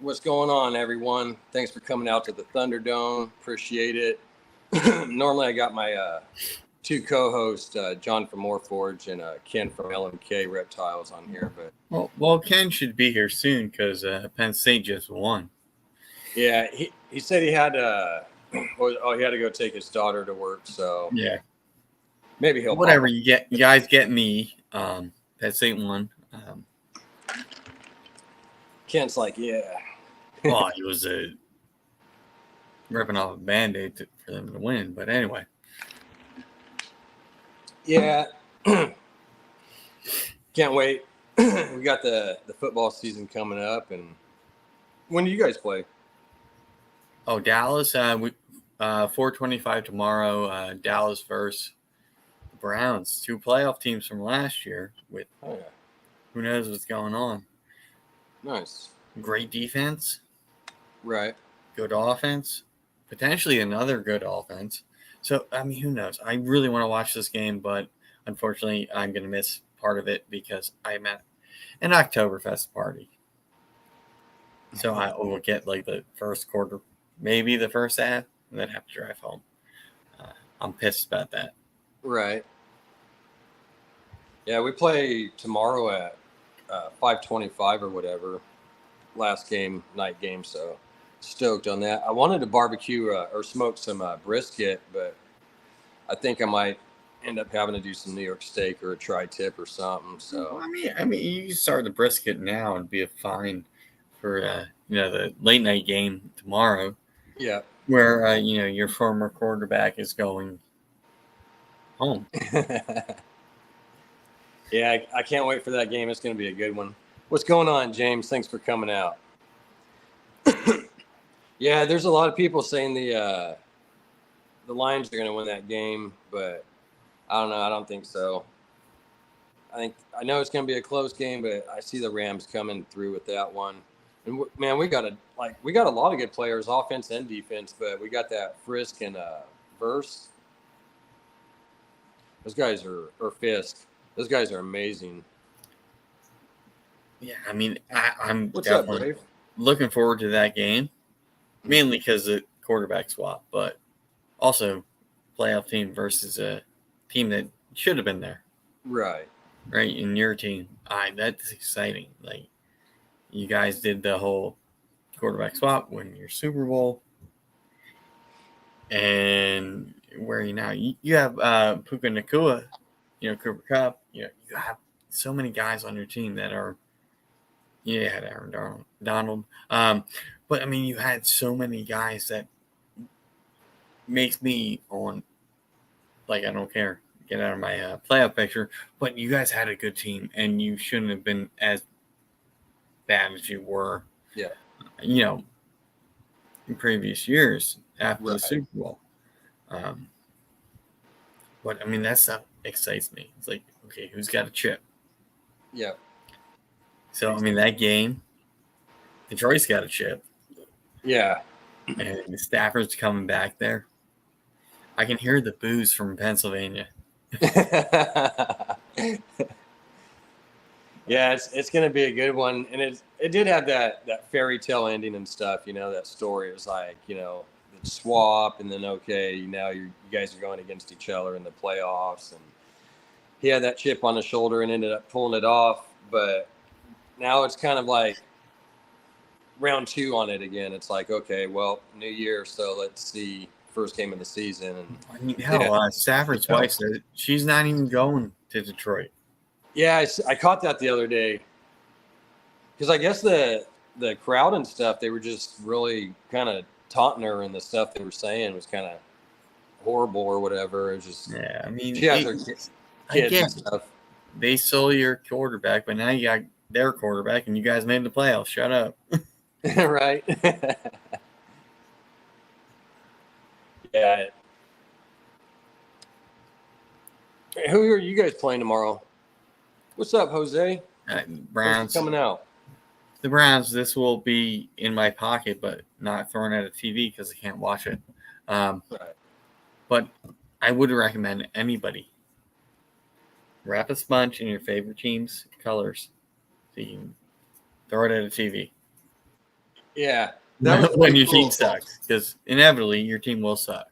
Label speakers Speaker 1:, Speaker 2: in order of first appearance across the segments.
Speaker 1: What's going on, everyone? Thanks for coming out to the Thunderdome. Appreciate it. Normally, I got my two co-hosts, John from Morphs-Thunderdome and Ken from LMK Reptiles on here. But
Speaker 2: well, Ken should be here soon because Penn State just won.
Speaker 1: Yeah, he said he had to. He had to go take his daughter to work. So
Speaker 2: yeah,
Speaker 1: maybe he'll.
Speaker 2: Whatever you guys get me. Penn State won.
Speaker 1: Ken's like, yeah.
Speaker 2: Well, he was ripping off a Band-Aid for them to win. But anyway.
Speaker 1: Yeah. Can't wait. We got the football season coming up. And when do you guys play?
Speaker 2: Oh, Dallas. 4:25 tomorrow. Dallas versus the Browns. Two playoff teams from last year with who knows what's going on.
Speaker 1: Nice.
Speaker 2: Great defense.
Speaker 1: Right.
Speaker 2: Good offense. Potentially another good offense. So, I mean, who knows? I really want to watch this game, but unfortunately, I'm going to miss part of it because I'm at an Oktoberfest party. So I will get like the first quarter, maybe the first half, and then have to drive home. I'm pissed about that.
Speaker 1: Right. Yeah, we play tomorrow at 5:25 or whatever. Last game, night game, so stoked on that. I wanted to barbecue or smoke some brisket, but I think I might end up having to do some New York steak or a tri-tip or something. So
Speaker 2: I mean, you start the brisket now and be fine for the late night game tomorrow.
Speaker 1: Yeah,
Speaker 2: where your former quarterback is going home.
Speaker 1: Yeah, I can't wait for that game. It's going to be a good one. What's going on, James? Thanks for coming out. Yeah, there's a lot of people saying the Lions are going to win that game, but I don't know. I don't think so. I know it's going to be a close game, but I see the Rams coming through with that one. And man, we got a lot of good players, offense and defense, but we got that Frisk and Verse. Those guys or Fisk. Those guys are amazing.
Speaker 2: Yeah, I mean, I'm
Speaker 1: What's
Speaker 2: definitely looking forward to that game, mainly because of quarterback swap, but also playoff team versus a team that should have been there.
Speaker 1: Right.
Speaker 2: Right, in your team. That's exciting. Like, you guys did the whole quarterback swap, win your Super Bowl. And where are you now? You have Puka Nacua, Cooper Kupp. You have so many guys on your team that are. You had Aaron Donald. But I mean, you had so many guys that makes me on. Like, I don't care. Get out of my playoff picture. But you guys had a good team, and you shouldn't have been as bad as you were.
Speaker 1: Yeah.
Speaker 2: In previous years after the Super Bowl. But I mean, that stuff excites me. It's like, okay, who's got a chip?
Speaker 1: Yeah.
Speaker 2: So, I mean, that game, Detroit's got a chip.
Speaker 1: Yeah.
Speaker 2: And Stafford's coming back there. I can hear the boos from Pennsylvania.
Speaker 1: Yeah, it's going to be a good one. And it did have that fairy tale ending and stuff, that story. It was like, the swap, and then, okay, now you guys are going against each other in the playoffs. And he had that chip on his shoulder and ended up pulling it off. But now it's kind of like round 2 on it again. It's like, okay, well, new year, so let's see first game of the season. And
Speaker 2: I mean, hell, Stafford's wife said she's not even going to Detroit.
Speaker 1: Yeah, I caught that the other day. Because I guess the crowd and stuff, they were just really kind of taunting her, and the stuff they were saying was kind of horrible or whatever. It was just,
Speaker 2: yeah, I mean,
Speaker 1: she has her kids and stuff.
Speaker 2: They stole your quarterback, but now you got their quarterback, and you guys made the playoffs. Shut up.
Speaker 1: Right. Yeah. Who are you guys playing tomorrow? What's up, Jose?
Speaker 2: Browns
Speaker 1: coming out.
Speaker 2: The Browns. This will be in my pocket, but not thrown at a TV because I can't watch it.
Speaker 1: Right.
Speaker 2: But I would recommend anybody wrap a sponge in your favorite team's colors so you can throw it at a TV.
Speaker 1: Yeah, that was
Speaker 2: when
Speaker 1: pretty
Speaker 2: your team
Speaker 1: cool.
Speaker 2: sucks, because inevitably your team will suck.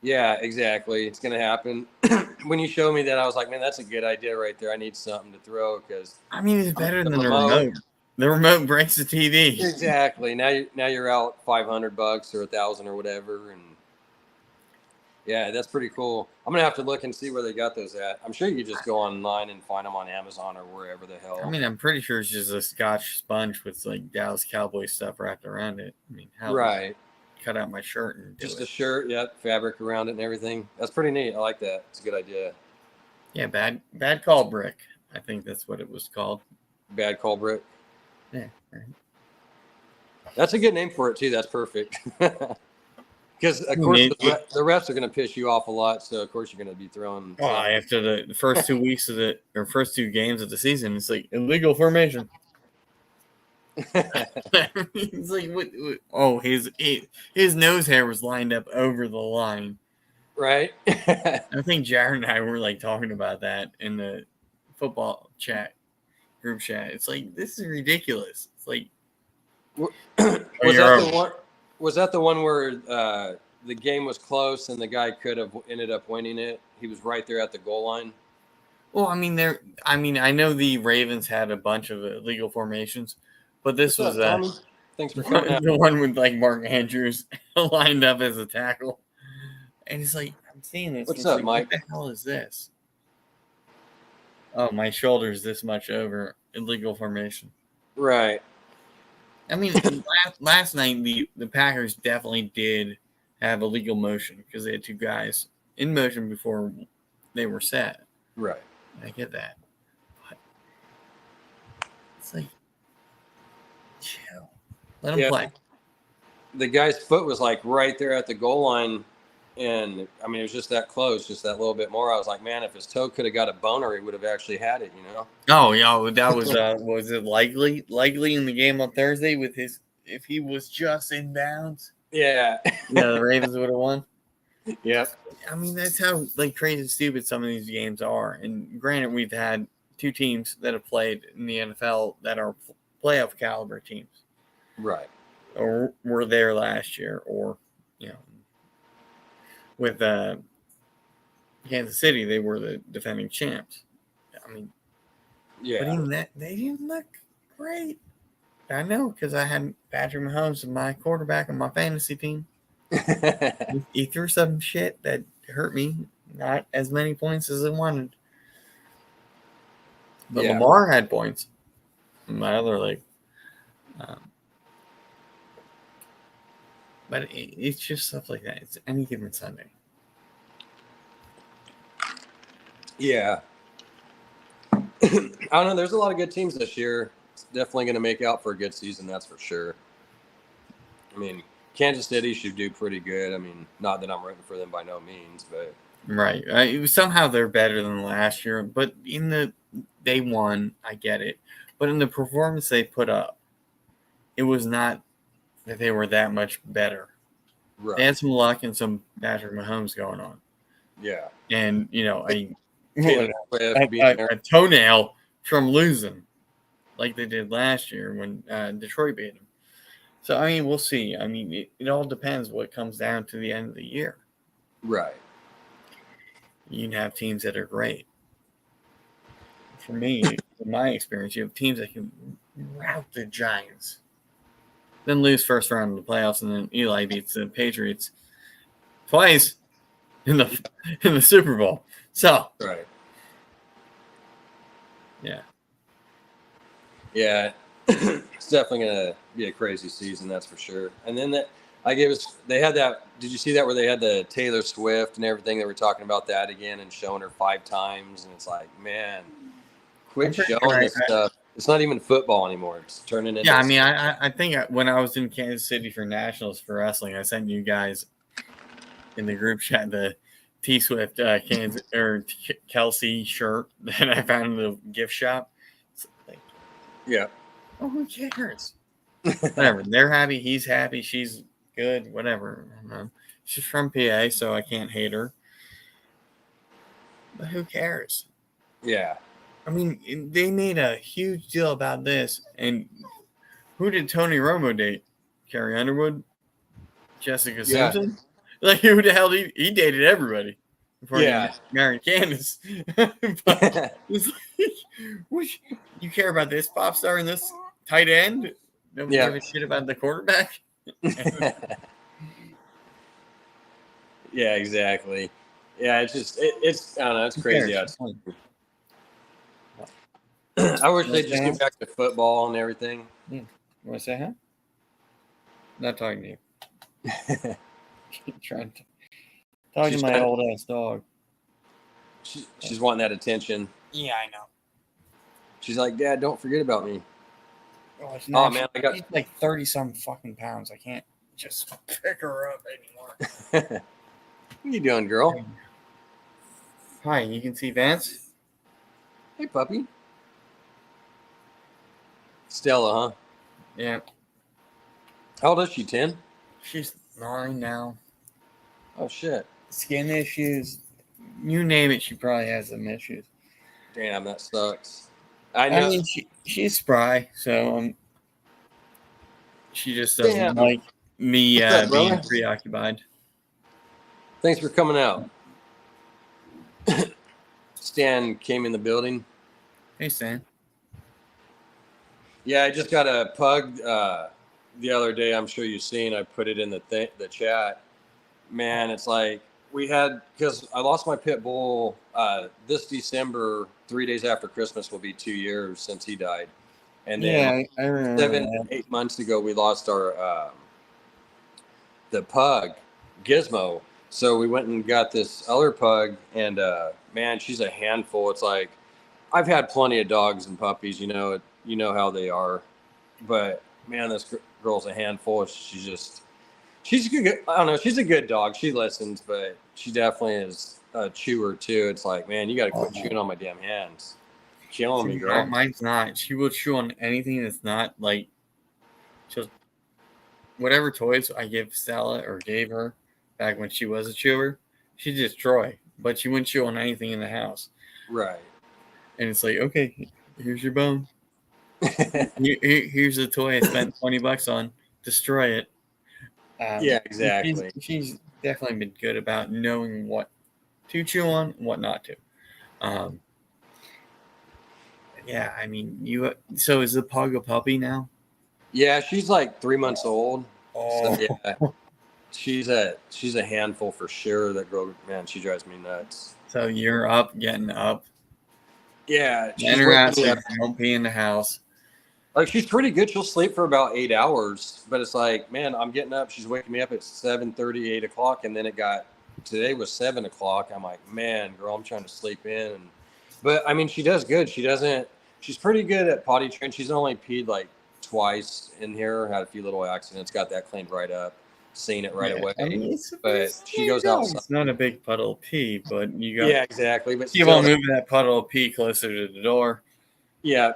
Speaker 1: Yeah, exactly. It's gonna happen. When you showed me that, I was like, man, that's a good idea right there. I need something to throw because
Speaker 2: I mean, it's better
Speaker 1: the
Speaker 2: than the
Speaker 1: remote.
Speaker 2: remote. The remote breaks the TV.
Speaker 1: Exactly. Now you're out $500 or 1,000 or whatever, and yeah, that's pretty cool. I'm gonna have to look and see where they got those at. I'm sure you just go online and find them on Amazon or wherever the hell.
Speaker 2: I mean, I'm pretty sure it's just a Scotch sponge with like Dallas Cowboys stuff wrapped around it. I mean, hell,
Speaker 1: Right.
Speaker 2: cut out my shirt and do
Speaker 1: Just
Speaker 2: it.
Speaker 1: a shirt, yep, fabric around it and everything. That's pretty neat. I like that. It's a good idea.
Speaker 2: Yeah, bad call, Brick. I think that's what it was called.
Speaker 1: Bad call, Brick.
Speaker 2: Yeah, right.
Speaker 1: That's a good name for it too. That's perfect. Because of course the refs are going to piss you off a lot, so of course you're going to be throwing.
Speaker 2: Oh, after the first 2 weeks of first 2 games of the season, it's like illegal formation. It's like what? Oh, his nose hair was lined up over the line.
Speaker 1: Right.
Speaker 2: I think Jared and I were like talking about that in the football group chat. It's like, this is ridiculous. It's like,
Speaker 1: was that the one where the game was close and the guy could have ended up winning it? He was right there at the goal line.
Speaker 2: Well, I I know the Ravens had a bunch of illegal formations, but this was
Speaker 1: Thanks for coming out.
Speaker 2: the one with like Mark Andrews lined up as a tackle, and it's like, I'm seeing this.
Speaker 1: What's up,
Speaker 2: like,
Speaker 1: Mike?
Speaker 2: What the hell is this? Oh, my shoulder's this much over illegal formation.
Speaker 1: Right.
Speaker 2: I mean, last night the Packers definitely did have illegal motion because they had 2 guys in motion before they were set.
Speaker 1: Right.
Speaker 2: I get that, but it's like, chill, let him play.
Speaker 1: The guy's foot was like right there at the goal line, and I mean it was just that close, just that little bit more. I was like, man, if his toe could have got a boner, he would have actually had it, you know?
Speaker 2: Oh yeah, that was was it likely in the game on Thursday with if he was just in bounds?
Speaker 1: Yeah.
Speaker 2: Yeah, the Ravens would have won.
Speaker 1: Yep.
Speaker 2: I mean, that's how like crazy and stupid some of these games are. And granted, we've had 2 teams that have played in the NFL that are playoff caliber teams,
Speaker 1: right?
Speaker 2: Or were there last year, or with Kansas City, they were the defending champs. I mean,
Speaker 1: yeah,
Speaker 2: but even that, they didn't look great. I know, because I had Patrick Mahomes as my quarterback on my fantasy team. He threw some shit that hurt me. Not as many points as I wanted. But Lamar had points in my other league. But it's just stuff like that. It's any given Sunday.
Speaker 1: Yeah. I don't know. There's a lot of good teams this year. It's definitely going to make out for a good season, that's for sure. I mean, Kansas City should do pretty good. I mean, not that I'm rooting for them by no means, but
Speaker 2: right. Somehow they're better than last year, but they won. I get it, but in the performance they put up, it was not that they were that much better. Right. They had some luck and some Patrick Mahomes going on.
Speaker 1: Yeah,
Speaker 2: and a toenail from losing, like they did last year when Detroit beat them. So, I mean, we'll see. I mean, it all depends what comes down to the end of the year.
Speaker 1: Right.
Speaker 2: You can have teams that are great. For me, in my experience, you have teams that can rout the Giants, then lose first round of the playoffs, and then Eli beats the Patriots twice in the Super Bowl. So,
Speaker 1: right.
Speaker 2: Yeah.
Speaker 1: Yeah. It's definitely going to be a crazy season, that's for sure. And then they had that. Did you see that where they had the Taylor Swift and everything? They were talking about that again and showing her 5 times. And it's like, man, quit showing this stuff. It's not even football anymore. It's turning into.
Speaker 2: Yeah, I mean, I think when I was in Kansas City for Nationals for wrestling, I sent you guys in the group chat the T Swift Kansas or Kelsey shirt that I found in the gift shop. Like,
Speaker 1: yeah.
Speaker 2: Oh, who cares? Whatever. They're happy. He's happy. She's good. Whatever. She's from PA, so I can't hate her. But who cares?
Speaker 1: Yeah.
Speaker 2: I mean, they made a huge deal about this. And who did Tony Romo date? Carrie Underwood, Jessica
Speaker 1: Yeah.
Speaker 2: Simpson. Like, who the hell he dated everybody before
Speaker 1: Yeah.
Speaker 2: he married Candace. But it's like, which you care about this pop star and this tight end? Don't
Speaker 1: Yeah.
Speaker 2: give a shit about the quarterback.
Speaker 1: Yeah, exactly. Yeah, it's I don't know, it's
Speaker 2: Who
Speaker 1: crazy.
Speaker 2: cares?
Speaker 1: I wish
Speaker 2: You
Speaker 1: they'd just
Speaker 2: wanna
Speaker 1: get back to football and everything.
Speaker 2: say hi? Not talking to you. Trying to talk to my
Speaker 1: trying-
Speaker 2: old ass dog.
Speaker 1: she's wanting that attention.
Speaker 2: Yeah, I know.
Speaker 1: She's like, Dad, don't forget about me.
Speaker 2: Oh, it's
Speaker 1: Oh
Speaker 2: not,
Speaker 1: man,
Speaker 2: she's like 30-some fucking pounds. I can't just pick her up anymore.
Speaker 1: What are you doing, girl?
Speaker 2: Hi, you can see Vance?
Speaker 1: Hey, puppy. Stella, huh?
Speaker 2: Yeah.
Speaker 1: How old is she? 10?
Speaker 2: She's 9 now.
Speaker 1: Oh shit.
Speaker 2: Skin issues. You name it, she probably has some issues.
Speaker 1: Damn, that sucks. I
Speaker 2: I
Speaker 1: know.
Speaker 2: mean, she's spry, so she just doesn't
Speaker 1: Damn.
Speaker 2: like me
Speaker 1: What's up,
Speaker 2: being
Speaker 1: brother?
Speaker 2: preoccupied.
Speaker 1: Thanks for coming out. Stan came in the building.
Speaker 2: Hey, Stan.
Speaker 1: Yeah, I just got a pug the other day. I'm sure you've seen. I put it in the chat. Man, it's like we had, because I lost my pit bull this December. 3 days after Christmas will be 2 years since he died. And then
Speaker 2: Yeah, I remember
Speaker 1: 8 months ago we lost our the pug Gizmo. So we went and got this other pug, and man, she's a handful. It's like I've had plenty of dogs and puppies. You know how they are, but man, this girl's a handful. She's a good. I don't know. She's a good dog. She listens, but she definitely is a chewer too. It's like, man, you got to quit chewing on my damn hands. Killing me, girl.
Speaker 2: Mine's not. She will chew on anything that's not like just whatever toys I give Stella or gave her back when she was a chewer, she'd destroy. But she wouldn't chew on anything in the house.
Speaker 1: Right.
Speaker 2: And it's like, okay, here's your bone. Here's a toy I spent $20 on. Destroy it.
Speaker 1: Yeah, exactly.
Speaker 2: She's definitely been good about knowing what to chew on and what not to. Yeah, I mean, so is the pug a puppy now?
Speaker 1: Yeah, she's like 3 months old.
Speaker 2: Oh,
Speaker 1: So, yeah, she's a handful for sure. That girl, man, she drives me nuts.
Speaker 2: so you're up, getting up.
Speaker 1: Yeah, she's
Speaker 2: Letting her
Speaker 1: waking
Speaker 2: ass
Speaker 1: me up.
Speaker 2: don't be in the house.
Speaker 1: Like, she's pretty good. She'll sleep for about 8 hours, but it's like, man, I'm getting up. She's waking me up at 7:30, 8 o'clock, and then today was 7 o'clock. I'm like, man, girl, I'm trying to sleep in. But I mean, she does good. She's pretty good at potty train. She's only peed like twice in here, had a few little accidents, got that cleaned right up, seen it right away.
Speaker 2: I mean,
Speaker 1: But she goes outside.
Speaker 2: It's not a big puddle of pee, but you got
Speaker 1: Yeah, exactly. But
Speaker 2: keep on moving that puddle of pee closer to the door.
Speaker 1: yeah.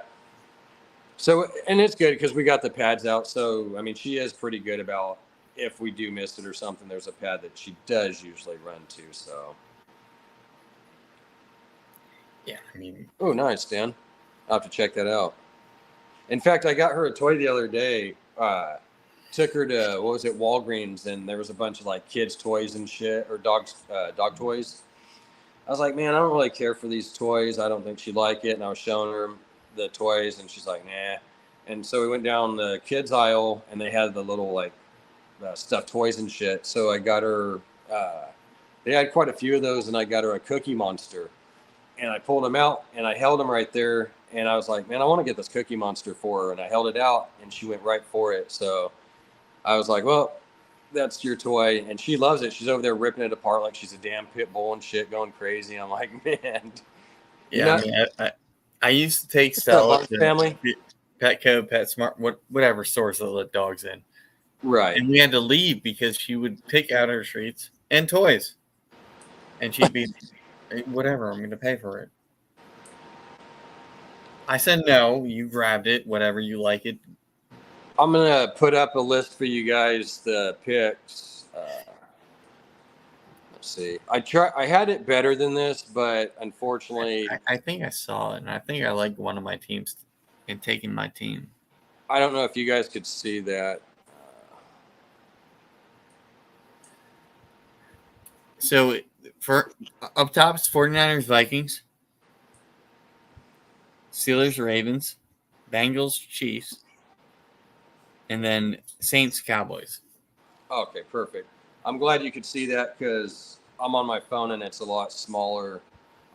Speaker 1: So, and it's good because we got the pads out. So, I mean, she is pretty good about if we do miss it or something, there's a pad that she does usually run to. So,
Speaker 2: Yeah, I mean,
Speaker 1: oh, nice, Dan. I'll have to check that out. In fact, I got her a toy the other day. Took her to, what was it, Walgreens, and there was a bunch of like kids' toys and shit, or dog toys. I was like, man, I don't really care for these toys. I don't think she'd like it. And I was showing her the toys, and she's like, nah. And so we went down the kids aisle, and they had the little like stuffed toys and shit. So I got her. They had quite a few of those, and I got her a Cookie Monster. And I pulled him out, and I held him right there. And I was like, man, I want to get this Cookie Monster for her. And I held it out, and she went right for it. So I was like, well, that's your toy. And she loves it. She's over there ripping it apart like she's a damn pit bull and shit, going crazy. I'm like, man.
Speaker 2: yeah, I mean, I used to take Stella to
Speaker 1: family?
Speaker 2: Petco, PetSmart, whatever stores that let dogs in.
Speaker 1: Right.
Speaker 2: And we had to leave because she would pick out her treats and toys. And she'd be, whatever, I'm going to pay for it. I said, no, you grabbed it, whatever, you like it.
Speaker 1: I'm going to put up a list for you guys, the picks. Let's see. I had it better than this, but unfortunately,
Speaker 2: I think I saw it, and I think I like one of my teams and taking my team.
Speaker 1: I don't know if you guys could see that.
Speaker 2: So for up top, it's 49ers, Vikings, Steelers, Ravens, Bengals, Chiefs, and then Saints, Cowboys.
Speaker 1: Okay, perfect. I'm glad you could see that because I'm on my phone and it's a lot smaller.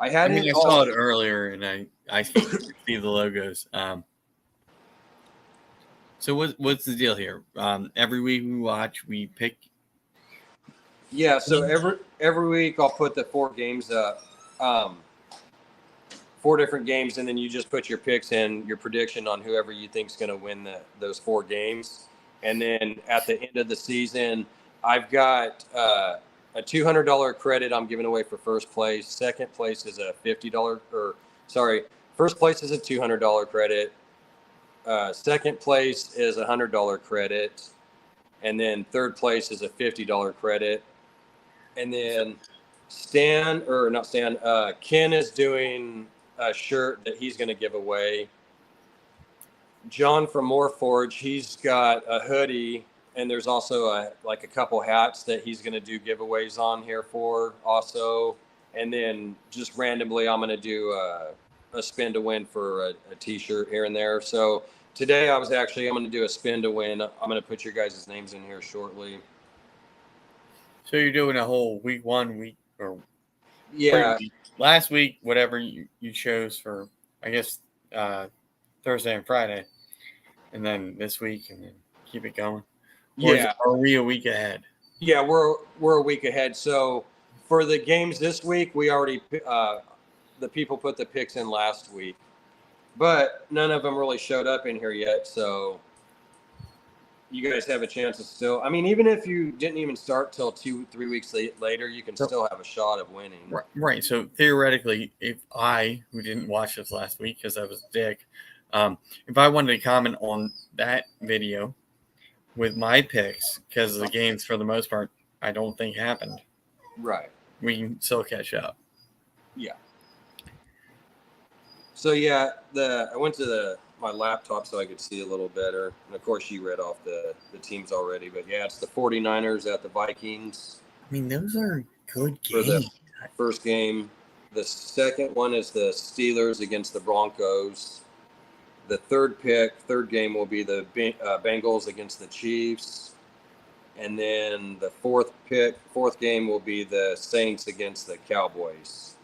Speaker 1: I had
Speaker 2: I mean,
Speaker 1: it
Speaker 2: I saw it earlier, and I see the logos. So what's the deal here? Every week we pick.
Speaker 1: Yeah, so every week I'll put the 4 games up, 4 different games, and then you just put your picks in, your prediction on whoever you think's going to win those 4 games, and then at the end of the season, I've got a $200 credit I'm giving away for first place. Second place is a $50 first place is a $200 credit. Second place is a $100 credit, and then third place is a $50 credit. And then Ken is doing a shirt that he's going to give away. John from Morphs, he's got a hoodie, and there's also a couple hats that he's going to do giveaways on here for also. And then just randomly, I'm going to do a spin to win for a T-shirt here and there. So today I'm going to do a spin to win. I'm going to put your guys' names in here shortly.
Speaker 2: So you're doing a whole week 1 week or
Speaker 1: Yeah.
Speaker 2: Last week, whatever you chose for, I guess, Thursday and Friday, and then this week, and then keep it going.
Speaker 1: Yeah.
Speaker 2: Or are we a week ahead?
Speaker 1: Yeah, we're a week ahead. So for the games this week, we already the people put the picks in last week, but none of them really showed up in here yet. So you guys have a chance to still. I mean, even if you didn't even start till 2-3 weeks later, you can still have a shot of winning.
Speaker 2: Right. So theoretically, if I, who didn't watch this last week because I was a dick, if I wanted to comment on that video with my picks, because the games for the most part I don't think happened.
Speaker 1: Right.
Speaker 2: We can still catch up.
Speaker 1: Yeah. So yeah, I went to my laptop so I could see a little better. And of course you read off the teams already, but yeah, it's the 49ers at the Vikings.
Speaker 2: I mean, those are good games.
Speaker 1: For the first game. The second one is the Steelers against the Broncos. The third game will be the Bengals against the Chiefs. And then the fourth game will be the Saints against the Cowboys.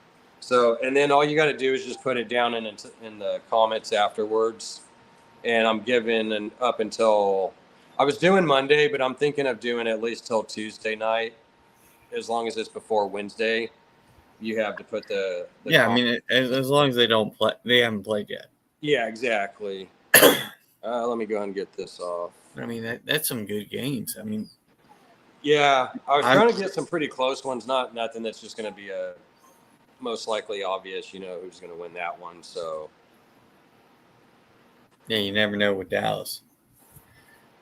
Speaker 1: So, and then all you got to do is just put it down in the comments afterwards. And I'm giving up until I was doing Monday, but I'm thinking of doing at least till Tuesday night, as long as it's before Wednesday. You have to put the
Speaker 2: yeah. I mean, as long as they haven't played yet.
Speaker 1: Yeah, exactly. Let me go ahead and get this off.
Speaker 2: I mean, that's some good games. I mean,
Speaker 1: yeah, I was trying to get some pretty close ones. Nothing that's just going to be a most likely obvious. Who's going to win that one. So
Speaker 2: yeah, you never know with Dallas.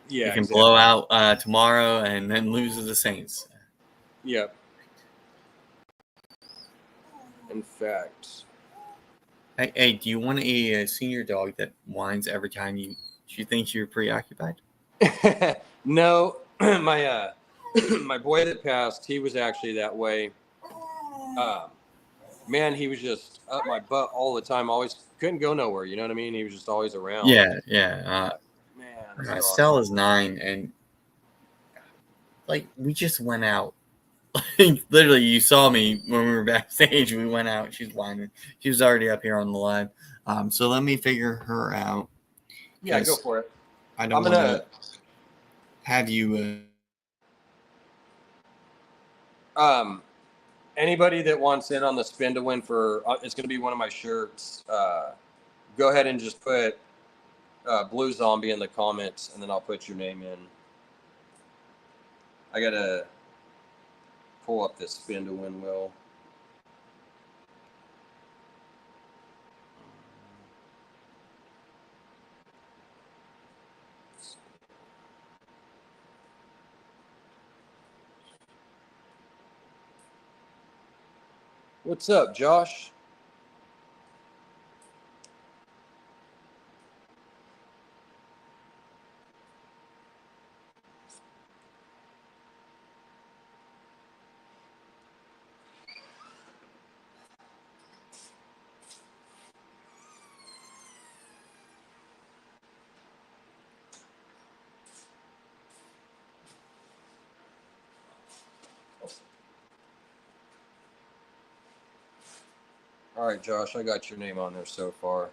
Speaker 1: Yeah,
Speaker 2: you can blow out tomorrow and then lose to the Saints.
Speaker 1: Yep. In fact,
Speaker 2: hey, do you want a senior dog that whines every time she thinks you're preoccupied?
Speaker 1: No, my my boy that passed, he was actually that way. Man, he was just up my butt all the time. Always couldn't go nowhere. You know what I mean? He was just always around.
Speaker 2: Yeah.
Speaker 1: Man,
Speaker 2: Estelle is 9, and we just went out. Literally, you saw me when we were backstage. We went out. She's whining. She was already up here on the live. So let me figure her out.
Speaker 1: Yeah, go for it.
Speaker 2: I don't want to have you.
Speaker 1: Anybody that wants in on the spin to win for it's going to be one of my shirts. Go ahead and just put Blue Zombie in the comments, and then I'll put your name in. I gotta pull up this spin to win wheel. What's up, Josh? All right, Josh, I got your name on there so far.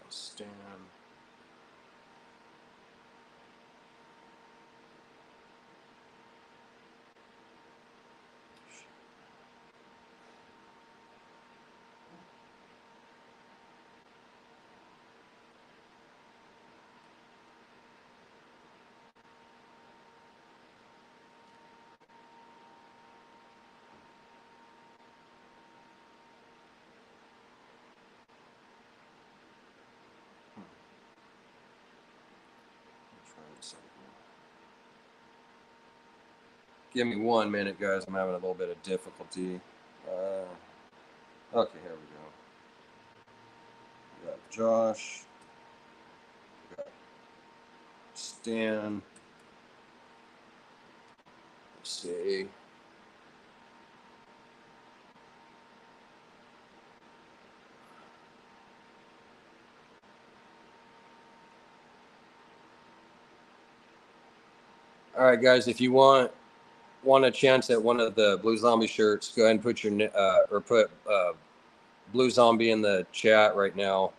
Speaker 1: Stan. Give me 1 minute, guys. I'm having a little bit of difficulty. Okay, here we go. We got Josh. We got Stan. Let's see. All right, guys. If you want a chance at one of the Blue Zombie shirts, go ahead and put your put Blue Zombie in the chat right now.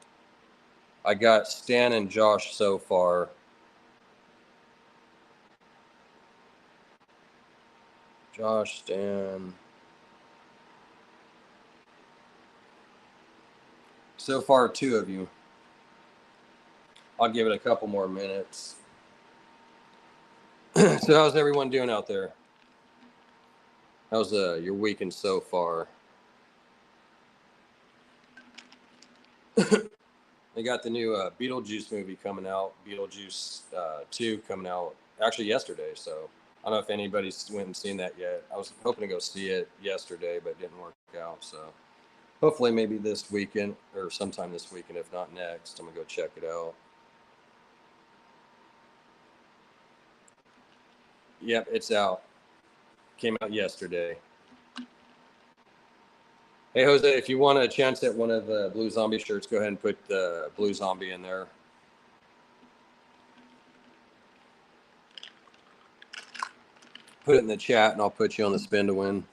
Speaker 1: I got Stan and Josh so far. Josh, Stan. So far, 2 of you. I'll give it a couple more minutes. So how's everyone doing out there? How's your weekend so far? They got the new Beetlejuice movie coming out, Beetlejuice 2 coming out actually yesterday. So I don't know if anybody's went and seen that yet. I was hoping to go see it yesterday, but it didn't work out. So hopefully maybe this weekend or sometime this weekend, if not next, I'm going to go check it out. Yep, it's out. Came out yesterday. Hey, Jose, if you want a chance at one of the Blue Zombie shirts, go ahead and put the Blue Zombie in there. Put it in the chat, and I'll put you on the spin to win.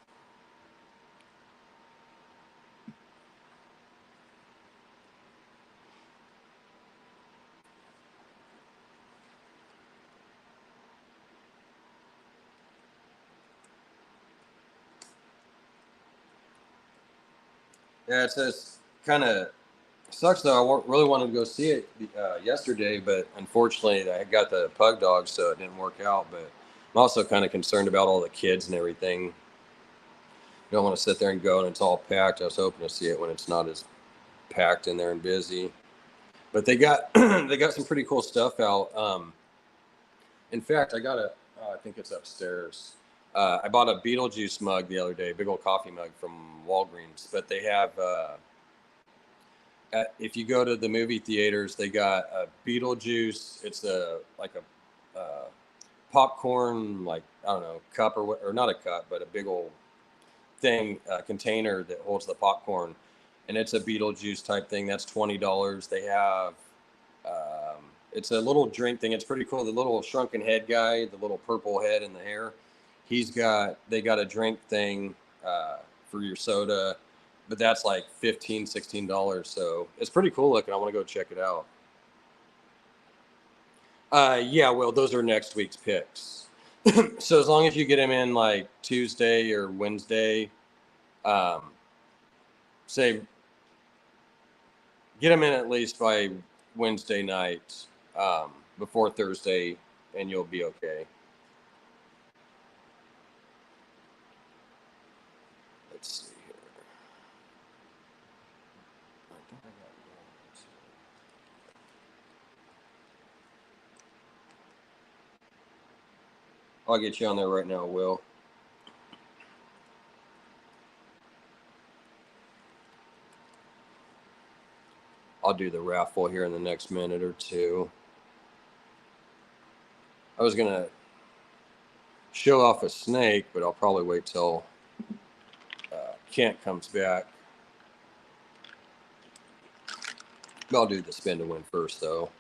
Speaker 1: Yeah, it says kind of sucks though. I really wanted to go see it yesterday, but unfortunately I got the pug dog, so it didn't work out. But I'm also kind of concerned about all the kids and everything. You don't want to sit there and go and it's all packed. I was hoping to see it when it's not as packed in there and busy. But they got they got some pretty cool stuff out. In fact, I got I think it's upstairs. I bought a Beetlejuice mug the other day, big old coffee mug from Walgreens. But they have, if you go to the movie theaters, they got a Beetlejuice. It's like a popcorn, like I don't know, cup or not a cup, but a big old thing, container that holds the popcorn, and it's a Beetlejuice type thing. That's $20. They have. It's a little drink thing. It's pretty cool. The little shrunken head guy, the little purple head and the hair, they got a drink thing for your soda, but that's like $15, $16. So it's pretty cool looking. I want to go check it out. Yeah, well, those are next week's picks. So as long as you get them in like Tuesday or Wednesday, say get them in at least by Wednesday night, before Thursday, and you'll be okay. Let's see here. I think I got yours. I'll get you on there right now, Will. I'll do the raffle here in the next minute or two. I was going to show off a snake, but I'll probably wait till Kent comes back. I'll do the spin to win first, though.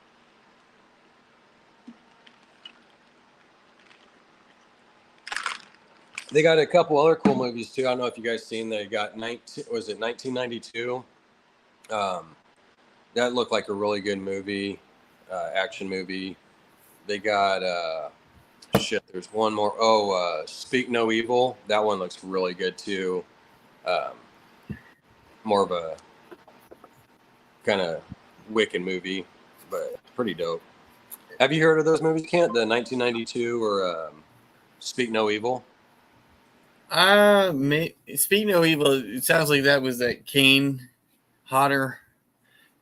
Speaker 1: They got a couple other cool movies too. I don't know if you guys seen. They got 1992. That looked like a really good movie, action movie. They got there's one more. Oh, Speak No Evil. That one looks really good too. More of a kind of wicked movie, but pretty dope. Have you heard of those movies, Kent? The 1992 or Speak No Evil?
Speaker 2: Speak No Evil. It sounds like that was that Kane Hodder,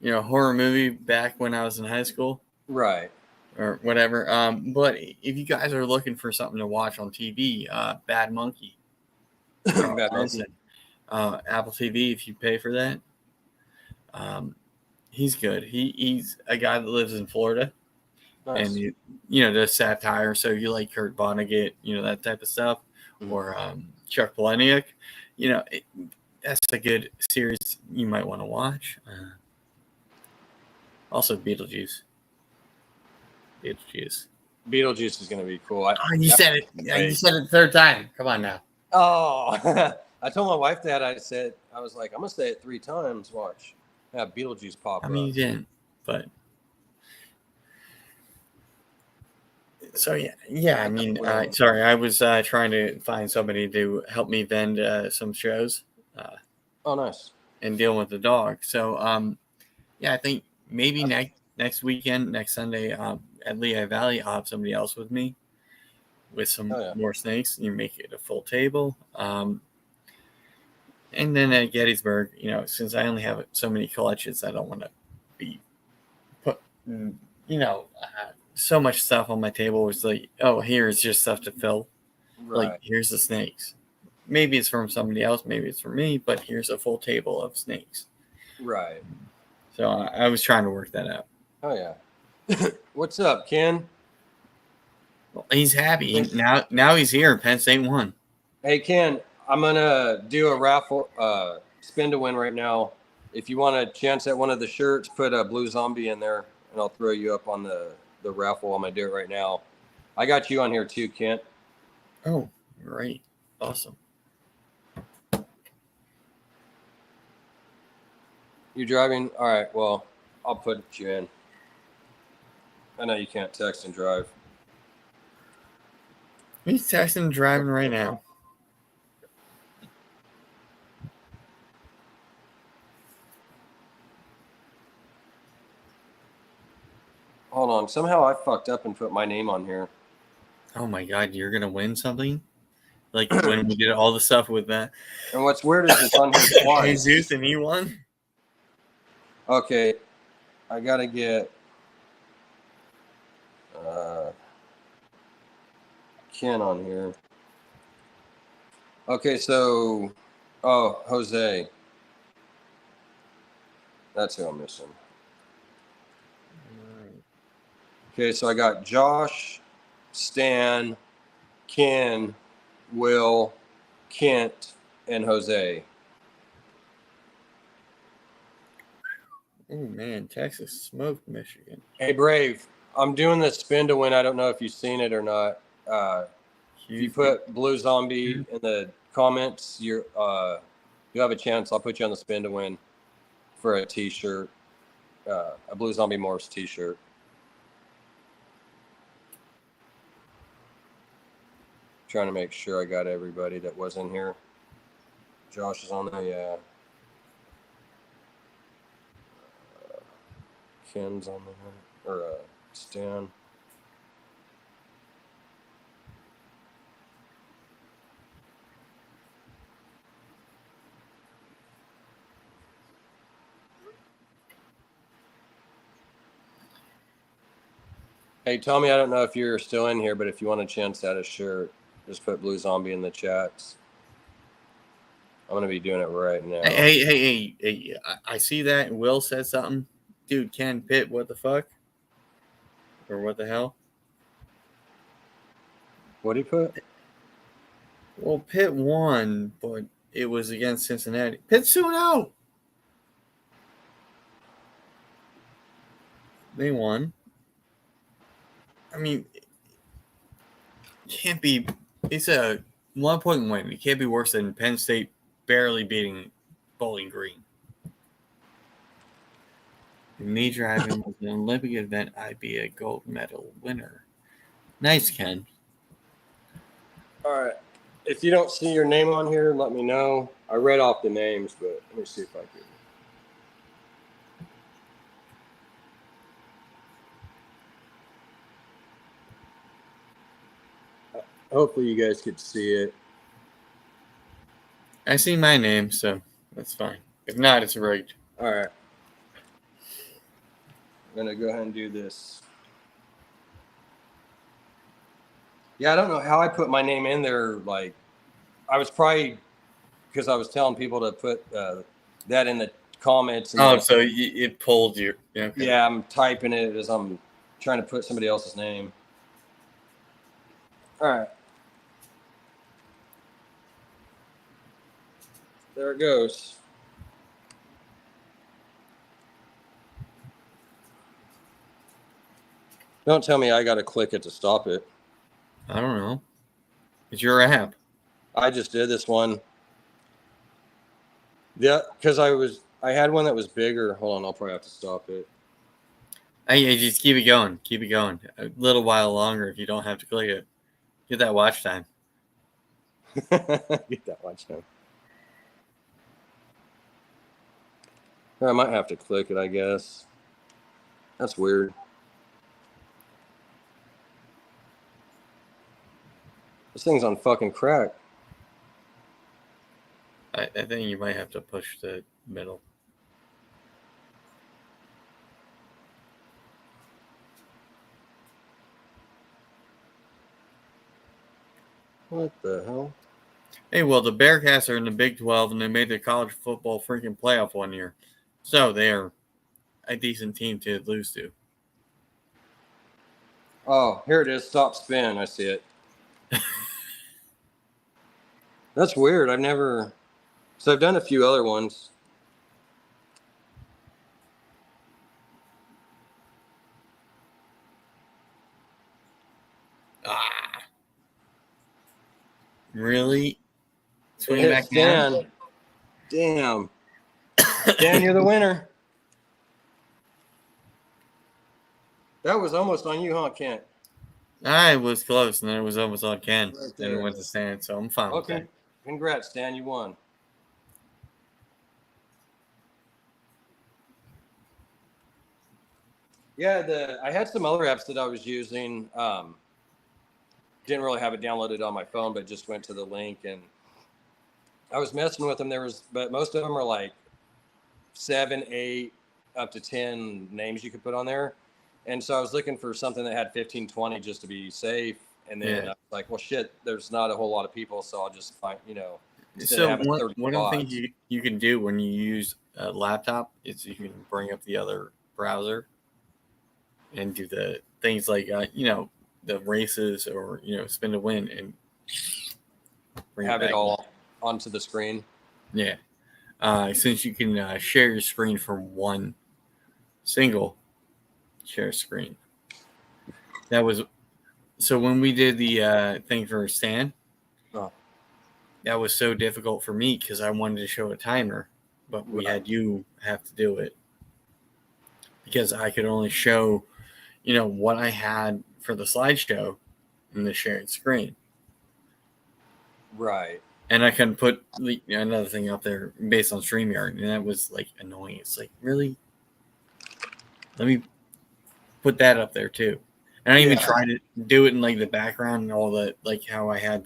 Speaker 2: horror movie back when I was in high school.
Speaker 1: Right.
Speaker 2: Or whatever. But if you guys are looking for something to watch on TV, Bad Monkey.
Speaker 1: Bad Monkey.
Speaker 2: Apple TV, if you pay for that. He's good. He's a guy that lives in Florida. Nice. And does satire. So you like Kurt Vonnegut, that type of stuff, or Chuck Palahniuk. That's a good series you might want to watch. Also, Beetlejuice.
Speaker 1: Beetlejuice is going to be cool.
Speaker 2: You said it. You said it the third time. Come on now.
Speaker 1: Oh, I told my wife that. I was like, I'm going to say it 3 times. Watch. Have Beetlejuice pop up.
Speaker 2: You didn't, but. So, yeah. I mean, sorry. I was trying to find somebody to help me vend some shows.
Speaker 1: Oh, nice.
Speaker 2: And deal with the dog. So, I think maybe next weekend, next Sunday, at Lehigh Valley, I'll have somebody else with me with some more snakes. You make it a full table. And then at Gettysburg, since I only have so many collections, I don't want to be put, so much stuff on my table. It's like, oh, here's just stuff to fill. Right. Like, here's the snakes. Maybe it's from somebody else. Maybe it's from me, but here's a full table of snakes.
Speaker 1: Right.
Speaker 2: So I was trying to work that out.
Speaker 1: Oh, yeah. What's up, Ken?
Speaker 2: Well, he's happy. Now he's here. Penn State won.
Speaker 1: Hey, Ken, I'm going to do a raffle spin to win right now. If you want a chance at one of the shirts, put a blue zombie in there, and I'll throw you up on the raffle. I'm going to do it right now. I got you on here too, Kent.
Speaker 2: Oh, great. Awesome.
Speaker 1: You driving? All right, well, I'll put you in. I know you can't text and drive.
Speaker 2: He's texting and driving right now.
Speaker 1: Hold on. Somehow I fucked up and put my name on here.
Speaker 2: Oh my God, you're going to win something? Like when we did all the stuff with that.
Speaker 1: And what's weird is it's on here twice.
Speaker 2: Jesus, and he won?
Speaker 1: Okay. I got to get Ken on here. Okay, so Jose. That's who I'm missing. Okay, so I got Josh, Stan, Ken, Will, Kent, and Jose.
Speaker 2: Oh man, Texas smoked Michigan.
Speaker 1: Hey Brave, I'm doing the spin to win. I don't know if you've seen it or not. If you put Blue Zombie in the comments, you have a chance. I'll put you on the spin to win for a T-shirt, a Blue Zombie Morphs T-shirt. Trying to make sure I got everybody that was in here. Josh is on the Ken's on the or Stan. Hey Tommy, I don't know if you're still in here, but if you want a chance at a shirt, just put Blue Zombie in the chats. I'm going to be doing it right now.
Speaker 2: Hey, I see that. And Will said something. Dude, Ken Pitt, what the fuck? Or what the hell?
Speaker 1: What'd he put?
Speaker 2: Well, Pitt won, but it was against Cincinnati. Pitt's 2-0. They won. I mean, it can't be. It's a 1-point win. It can't be worse than Penn State barely beating Bowling Green. The major item was an Olympic event. I'd be a gold medal winner. Nice, Ken.
Speaker 1: All right. If you don't see your name on here, let me know. I read off the names, but let me see if I can. Hopefully you guys could see it.
Speaker 2: I see my name, so that's fine. If not, it's rigged.
Speaker 1: All right. I'm going to go ahead and do this. Yeah, I don't know how I put my name in there. Like, I was probably because I was telling people to put that in the comments. And
Speaker 2: so it pulled you. Okay.
Speaker 1: Yeah, I'm typing it as I'm trying to put somebody else's name. All right. There it goes. Don't tell me I got to click it to stop it.
Speaker 2: I don't know. It's your app.
Speaker 1: I just did this one. Yeah, because I had one that was bigger. Hold on, I'll probably have to stop it.
Speaker 2: I just keep it going. Keep it going. A little while longer if you don't have to click it. Get that watch time.
Speaker 1: Get that watch time. I might have to click it, I guess. That's weird. This thing's on fucking crack.
Speaker 2: I think you might have to push the middle.
Speaker 1: What the hell?
Speaker 2: Hey, well, the Bearcats are in the Big 12, and they made the college football freaking playoff one year. So they are a decent team to lose to.
Speaker 1: Oh, here it is. Stop spin. I see it. That's weird. I've never... So I've done a few other ones.
Speaker 2: Really? Swing
Speaker 1: It
Speaker 2: back
Speaker 1: Stan. Damn. Stan, you're the winner. That was almost on you, huh, Kent?
Speaker 2: I was close, and then it was almost on Ken.
Speaker 1: Right
Speaker 2: And it went to Stan, so I'm fine with that.
Speaker 1: Congrats, Stan. You won. Yeah, I had some other apps that I was using. Didn't really have it downloaded on my phone, but just went to the link and I was messing with them. But most of them are like 7, 8, up to 10 names you could put on there. And so I was looking for something that had 15, 20 just to be safe. And then I was like, well, shit, there's not a whole lot of people. So I'll just find,
Speaker 2: So one of the things you can do when you use a laptop is you can bring up the other browser and do the things like, the races or, spin to win and
Speaker 1: have it all onto the screen.
Speaker 2: Yeah. Since you can share your screen from one single share screen. So when we did the thing for Stan, that was so difficult for me because I wanted to show a timer, but we had you have to do it because I could only show, what I had for the slideshow in the shared screen.
Speaker 1: Right.
Speaker 2: And I can put another thing up there based on StreamYard, and that was like annoying. It's like, really? Let me put that up there too. And I even tried to do it in like the background and all that, like how I had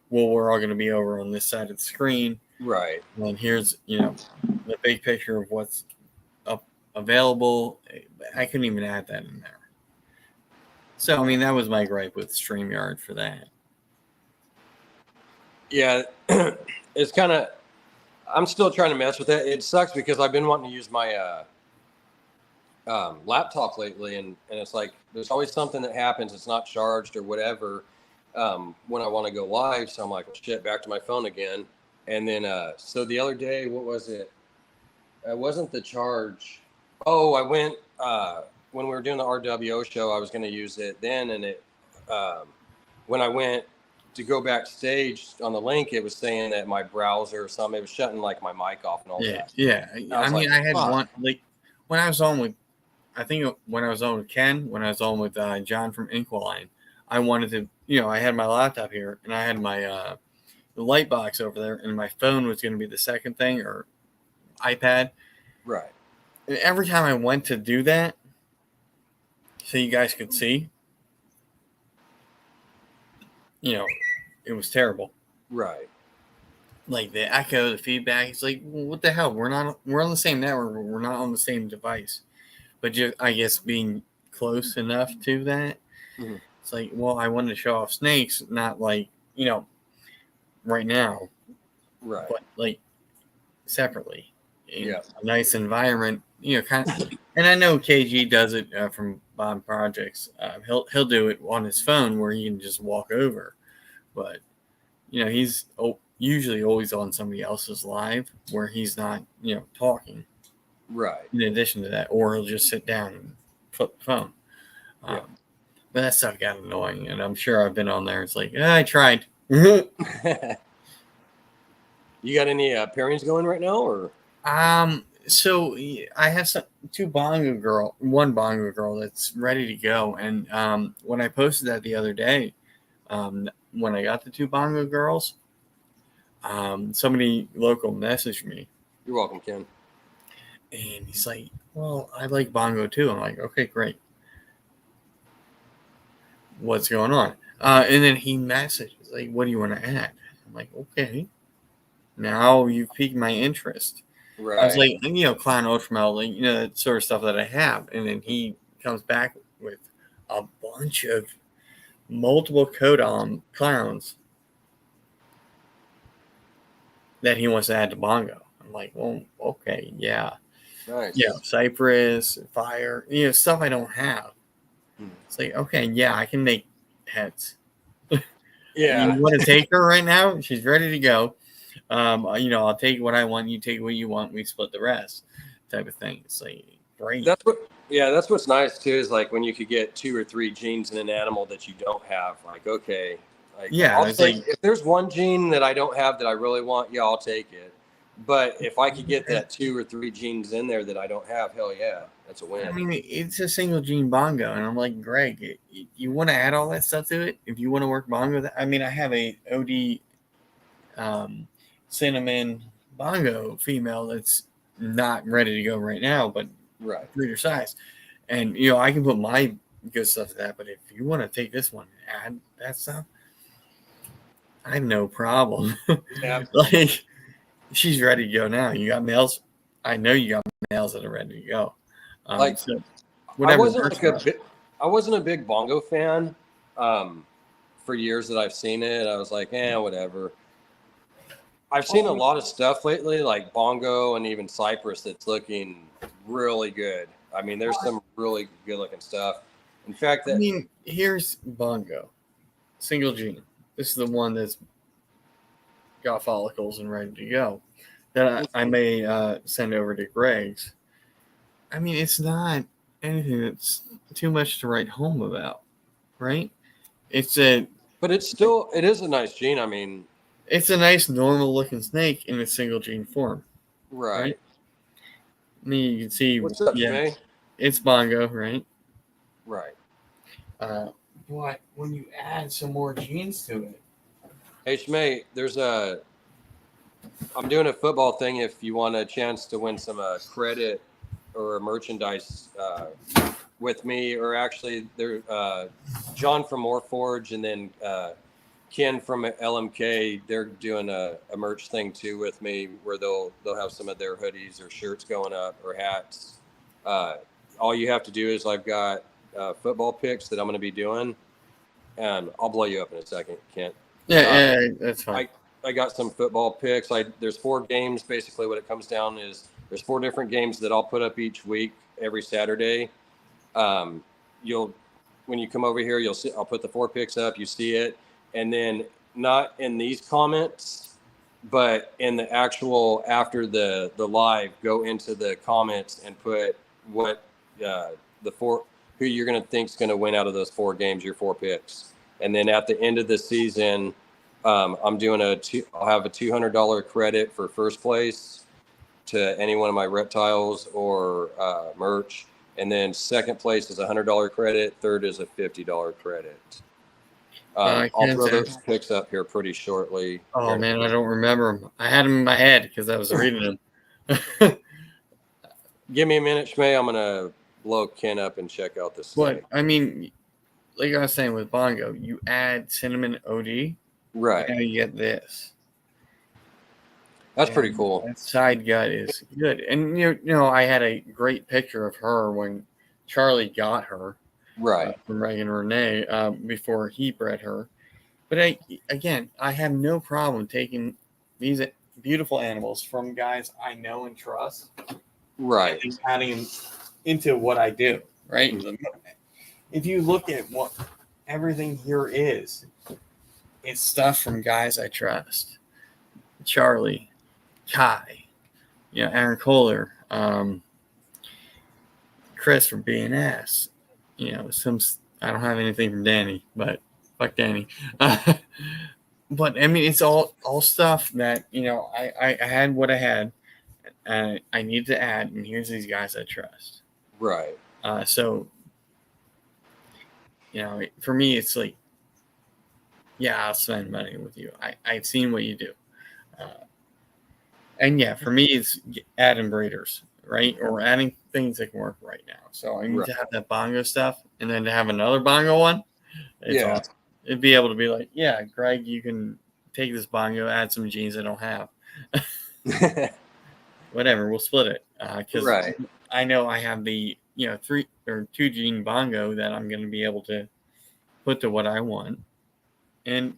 Speaker 2: we're all going to be over on this side of the screen.
Speaker 1: Right.
Speaker 2: And here's, the big picture of what's up available. I couldn't even add that in there. So, I mean, that was my gripe with StreamYard for that.
Speaker 1: Yeah, it's kind of, I'm still trying to mess with it. It sucks because I've been wanting to use my laptop lately, and it's like there's always something that happens. It's not charged or whatever when I want to go live. So I'm like, shit, back to my phone again. And then so the other day, what was it? It wasn't the charge. Oh, I went when we were doing the RWO show, I was going to use it then, and it when I went to go backstage on the link, it was saying that my browser or something, it was shutting like my mic off and all that.
Speaker 2: Yeah. I mean,
Speaker 1: like,
Speaker 2: I had
Speaker 1: fuck.
Speaker 2: one like when I was on with, I think when I was on with Ken, when I was on with John from Inqualine, I wanted to, I had my laptop here and I had my the light box over there, and my phone was going to be the second thing, or iPad.
Speaker 1: Right.
Speaker 2: And every time I went to do that, so you guys could see, it was terrible.
Speaker 1: Right.
Speaker 2: Like the echo, the feedback. It's like, well, what the hell? We're on the same network. We're not on the same device. But just, I guess, being close enough to that,
Speaker 1: Mm-hmm.
Speaker 2: it's like, well, I wanted to show off snakes, not like, right now,
Speaker 1: Right.
Speaker 2: but like separately.
Speaker 1: Yeah.
Speaker 2: A nice environment, kind of. And I know KG does it from Bond Projects. He'll do it on his phone where he can just walk over, but he's usually always on somebody else's live where he's not talking.
Speaker 1: Right.
Speaker 2: In addition to that, or he'll just sit down and flip the phone.
Speaker 1: Yeah.
Speaker 2: But that stuff got annoying, and I'm sure I've been on there. It's like, I tried.
Speaker 1: You got any pairings going right now, or?
Speaker 2: So I have one bongo girl that's ready to go, and when I posted that the other day, when I got the 2 bongo girls, somebody local messaged me.
Speaker 1: You're welcome, Ken.
Speaker 2: And he's like, well, I like bongo too. I'm like, okay, great. What's going on? And then he messages, like, what do you want to add? I'm like, okay. Now you've piqued my interest.
Speaker 1: Right.
Speaker 2: I was like, Clown Ultramel, like, that sort of stuff that I have. And then he comes back with a bunch of multiple codon clowns that he wants to add to bongo. I'm like, well, okay, yeah.
Speaker 1: Nice.
Speaker 2: Yeah, Cypress, Fire, stuff I don't have. It's like, okay, yeah, I can make heads.
Speaker 1: Yeah.
Speaker 2: You want to take her right now? She's ready to go. I'll take what I want. You take what you want. We split the rest, type of thing. It's like, great.
Speaker 1: That's what's nice too, is like when you could get 2 or 3 genes in an animal that you don't have. Like, okay, like,
Speaker 2: yeah,
Speaker 1: I'll take, if there's one gene that I don't have that I really want, yeah, I'll take it. But if I could get that 2 or 3 genes in there that I don't have, hell yeah, that's a win.
Speaker 2: I mean, it's a single gene bongo, and I'm like, Greg, you want to add all that stuff to it? If you want to work bongo, I mean, I have a OD cinnamon bongo female that's not ready to go right now, but breeder size, and I can put my good stuff to that. But if you want to take this one and add that stuff, I have no problem.
Speaker 1: Yeah.
Speaker 2: Like, she's ready to go now. You got males. I know you got males that are ready to go. So
Speaker 1: I wasn't a big bongo fan for years that I've seen it. I was like, whatever. I've seen a lot of stuff lately, like bongo and even cypress, that's looking really good. I mean, there's some really good looking stuff. In fact,
Speaker 2: here's bongo, single gene. This is the one that's got follicles and ready to go. That I may send over to Greg's. I mean, it's not anything that's too much to write home about, right?
Speaker 1: but it is a nice gene. I mean,
Speaker 2: it's a nice normal looking snake in a single gene form.
Speaker 1: Right.
Speaker 2: I mean, you can see.
Speaker 1: What's up, Shmay?
Speaker 2: It's bongo, right?
Speaker 1: Right.
Speaker 2: But when you add some more genes to it.
Speaker 1: Hey, Shmay, I'm doing a football thing. If you want a chance to win some credit or merchandise with me, or actually, John from Morphs-Thunderdome and then Ken from LMK, they're doing a merch thing too with me, where they'll have some of their hoodies or shirts going up, or hats. All you have to do is, I've got football picks that I'm going to be doing, and I'll blow you up in a second, Kent.
Speaker 2: Yeah, that's fine.
Speaker 1: I got some football picks. There's 4 games. Basically, what it comes down is there's 4 different games that I'll put up each week, every Saturday. When you come over here, you'll see. I'll put the 4 picks up. You see it, and then not in these comments, but in the actual after the live, go into the comments and put what the four who you're going to think is going to win out of those 4 games, your 4 picks. And then at the end of the season, I'm doing I'll have a $200 credit for first place to any one of my reptiles or merch. And then second place is a $100 credit. Third is a $50 credit. I'll throw those picks up here pretty shortly.
Speaker 2: Oh man, I don't remember them. I had them in my head because I was reading them.
Speaker 1: Give me a minute, Shmay. I'm gonna blow Ken up and check out this.
Speaker 2: But I mean, like I was saying with Bongo, you add cinnamon OD,
Speaker 1: right?
Speaker 2: And you get this.
Speaker 1: That's pretty cool.
Speaker 2: That side gut is good, and you know, I had a great picture of her when Charlie got her,
Speaker 1: right,
Speaker 2: from Reagan Renee before he bred her. But I have no problem taking these beautiful animals from guys I know and trust,
Speaker 1: right,
Speaker 2: and adding them into what I do. Right. Mm-hmm. If you look at what everything here is, it's stuff from guys I trust. Charlie, Kai, Aaron Kohler, Chris from BNS. I don't have anything from Danny, but fuck Danny. But I mean, it's all stuff that I had what I had, and I need to add, and here's these guys I trust.
Speaker 1: Right.
Speaker 2: So for me, it's like, yeah, I'll spend money with you. I've seen what you do, and yeah, for me, it's adding breeders, right, or adding things that can work right now. So I need to have that bongo stuff, and then to have another bongo one. It's awesome. It'd be able to be like, yeah, Greg, you can take this bongo, add some genes I don't have. Whatever, we'll split it. Because I know I have the 3 or 2 gene bongo that I'm going to be able to put to what I want. And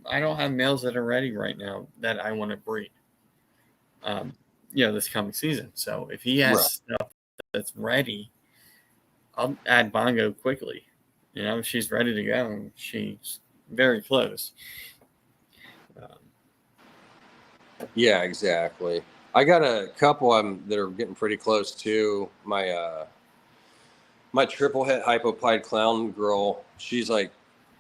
Speaker 2: I don't have males that are ready right now that I want to breed. This coming season. So if he has stuff that's ready, I'll add bongo quickly. She's ready to go, and she's very close.
Speaker 1: Yeah, exactly. I got a couple of them that are getting pretty close to my my triple het hypopide clown girl. She's like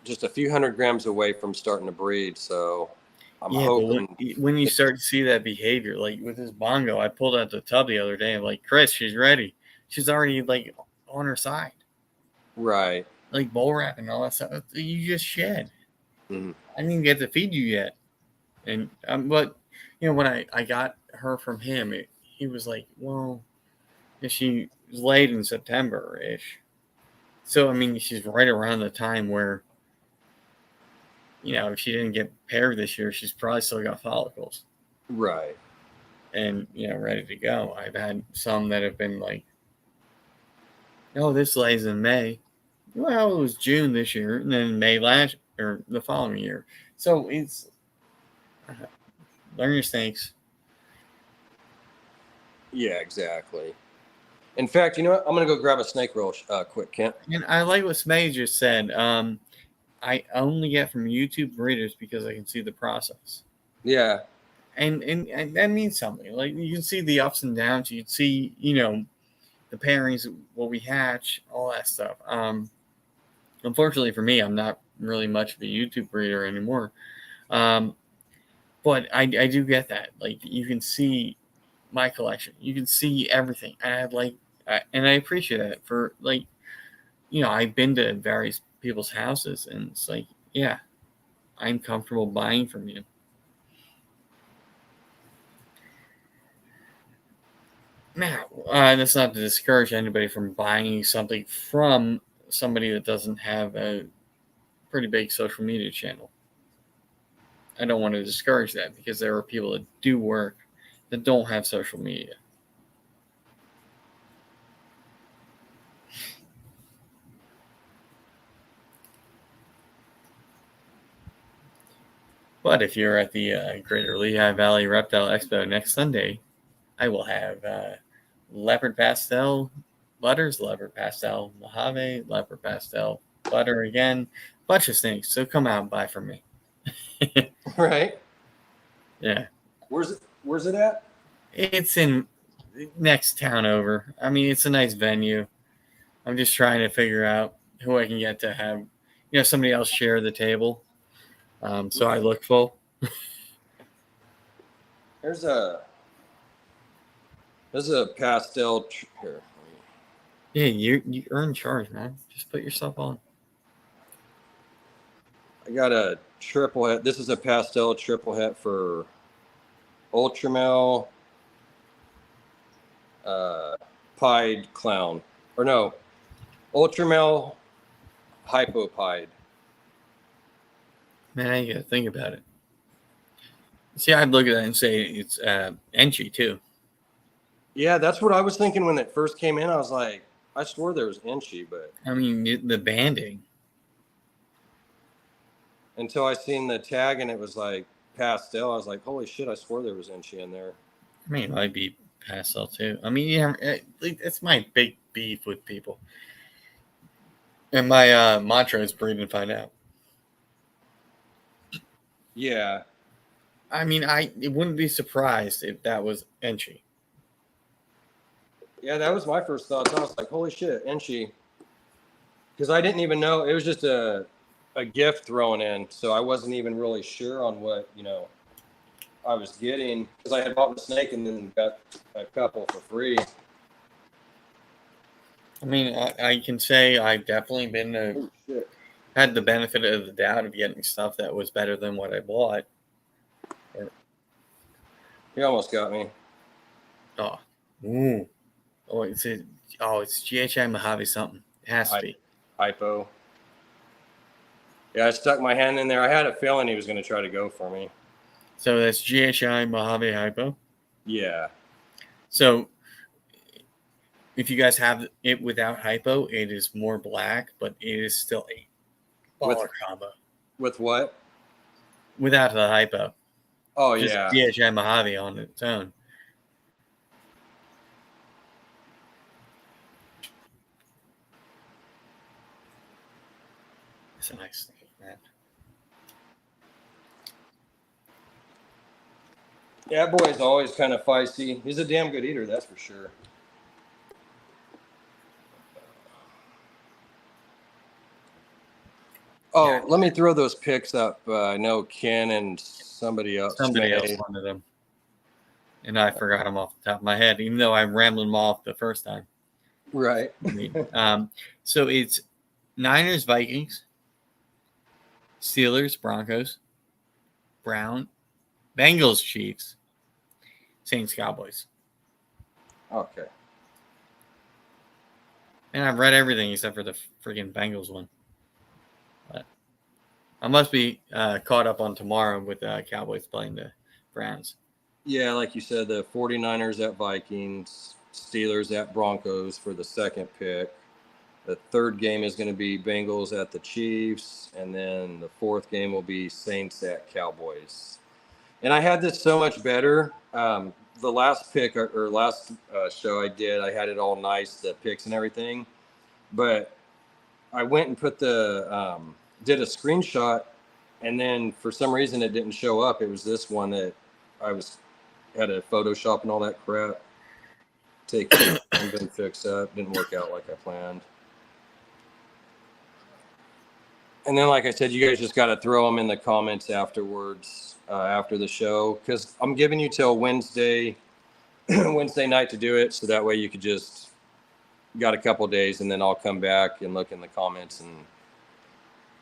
Speaker 1: just a few 100 grams away from starting to breed. So I'm hoping
Speaker 2: when you start to see that behavior, like with this bongo, I pulled out the tub the other day. I'm like, Chris, she's ready. She's already like on her side.
Speaker 1: Right.
Speaker 2: Like bull wrap and all that stuff. You just shed.
Speaker 1: Mm-hmm.
Speaker 2: I didn't even get to feed you yet. And but when I got her from him, he was like, well, she was late in September-ish. So I mean, she's right around the time where if she didn't get paired this year, she's probably still got follicles.
Speaker 1: Right.
Speaker 2: And ready to go. I've had some that have been like, oh, this lays in May. Well, it was June this year, and then May or the following year. So it's learn your snakes.
Speaker 1: Yeah, exactly. In fact, you know what? I'm gonna go grab a snake roll quick, Kent.
Speaker 2: And I like what Smay just said. I only get from YouTube breeders because I can see the process.
Speaker 1: Yeah.
Speaker 2: And that means something. Like you can see the ups and downs. You can see the pairings, what we hatch, all that stuff. Unfortunately for me, I'm not really much of a YouTube breeder anymore. But I do get that. Like you can see my collection. You can see everything. And I appreciate that for I've been to various people's houses and it's like, yeah, I'm comfortable buying from you. Now, that's not to discourage anybody from buying something from somebody that doesn't have a pretty big social media channel. I don't want to discourage that because there are people that do work that don't have social media. But if you're at the Greater Lehigh Valley Reptile Expo next Sunday, I will have leopard pastel butters, leopard pastel Mojave, leopard pastel butter again, bunch of snakes. So come out and buy from me.
Speaker 1: Right.
Speaker 2: Yeah.
Speaker 1: Where's it at?
Speaker 2: It's in next town over. I mean, it's a nice venue. I'm just trying to figure out who I can get to have, somebody else share the table. So I look full.
Speaker 1: There's a pastel here.
Speaker 2: Yeah, you earn charge, man. Just put yourself on.
Speaker 1: I got a triple het. This is a pastel triple het for Ultramel, Pied Clown, or no, Ultramel Hypopide.
Speaker 2: Man, I gotta think about it. See, I'd look at that and say it's entry too.
Speaker 1: Yeah, that's what I was thinking when it first came in. I was like, I swore there was Inchy, but
Speaker 2: I mean, the banding.
Speaker 1: until I seen the tag and it was like pastel, I was like, holy shit, I swore there was Inchy in there.
Speaker 2: I mean, it might be pastel too. I mean, yeah, it's my big beef with people. And my mantra is breed and find out.
Speaker 1: Yeah.
Speaker 2: I mean, it wouldn't be surprised if that was entry.
Speaker 1: Yeah, that was my first thoughts. I was like, holy shit, Inchy. Because I didn't even know. It was just a gift thrown in. So I wasn't even really sure on what, I was getting. Because I had bought the snake and then got a couple for free.
Speaker 2: I mean, I can say I've definitely had the benefit of the doubt of getting stuff that was better than what I bought.
Speaker 1: You almost got me.
Speaker 2: Oh, ooh. Oh, it's GHI Mojave something. It has to be.
Speaker 1: Hypo. Yeah, I stuck my hand in there. I had a feeling he was going to try to go for me.
Speaker 2: So that's GHI Mojave Hypo?
Speaker 1: Yeah.
Speaker 2: So if you guys have it without hypo, it is more black, but it is still a baller combo.
Speaker 1: With what?
Speaker 2: Without the hypo.
Speaker 1: Oh,
Speaker 2: just
Speaker 1: yeah.
Speaker 2: GHI Mojave on its own. It's a nice thing, man.
Speaker 1: Yeah, that boy's always kind of feisty. He's a damn good eater, that's for sure. Oh, yeah. Let me throw those pics up. I know Ken and somebody else
Speaker 2: wanted them. And I forgot them off the top of my head, even though I'm rambling them off the first time.
Speaker 1: Right.
Speaker 2: So it's Niners, Vikings, Steelers, Broncos, Bengals, Chiefs, Saints, Cowboys.
Speaker 1: Okay.
Speaker 2: And I've read everything except for the freaking Bengals one. But I must be caught up on tomorrow with Cowboys playing the Browns.
Speaker 1: Yeah, like you said, the 49ers at Vikings, Steelers at Broncos for the second pick. The third game is going to be Bengals at the Chiefs, and then the fourth game will be Saints at Cowboys. And I had this so much better. The last pick or last show I did, I had it all nice, the picks and everything. But I went and did a screenshot, and then for some reason it didn't show up. It was this one that had a Photoshop and all that crap. And been fixed up. Didn't work out like I planned. And then, like I said, you guys just got to throw them in the comments afterwards, after the show, because I'm giving you till Wednesday night to do it. So that way you could got a couple days, and then I'll come back and look in the comments and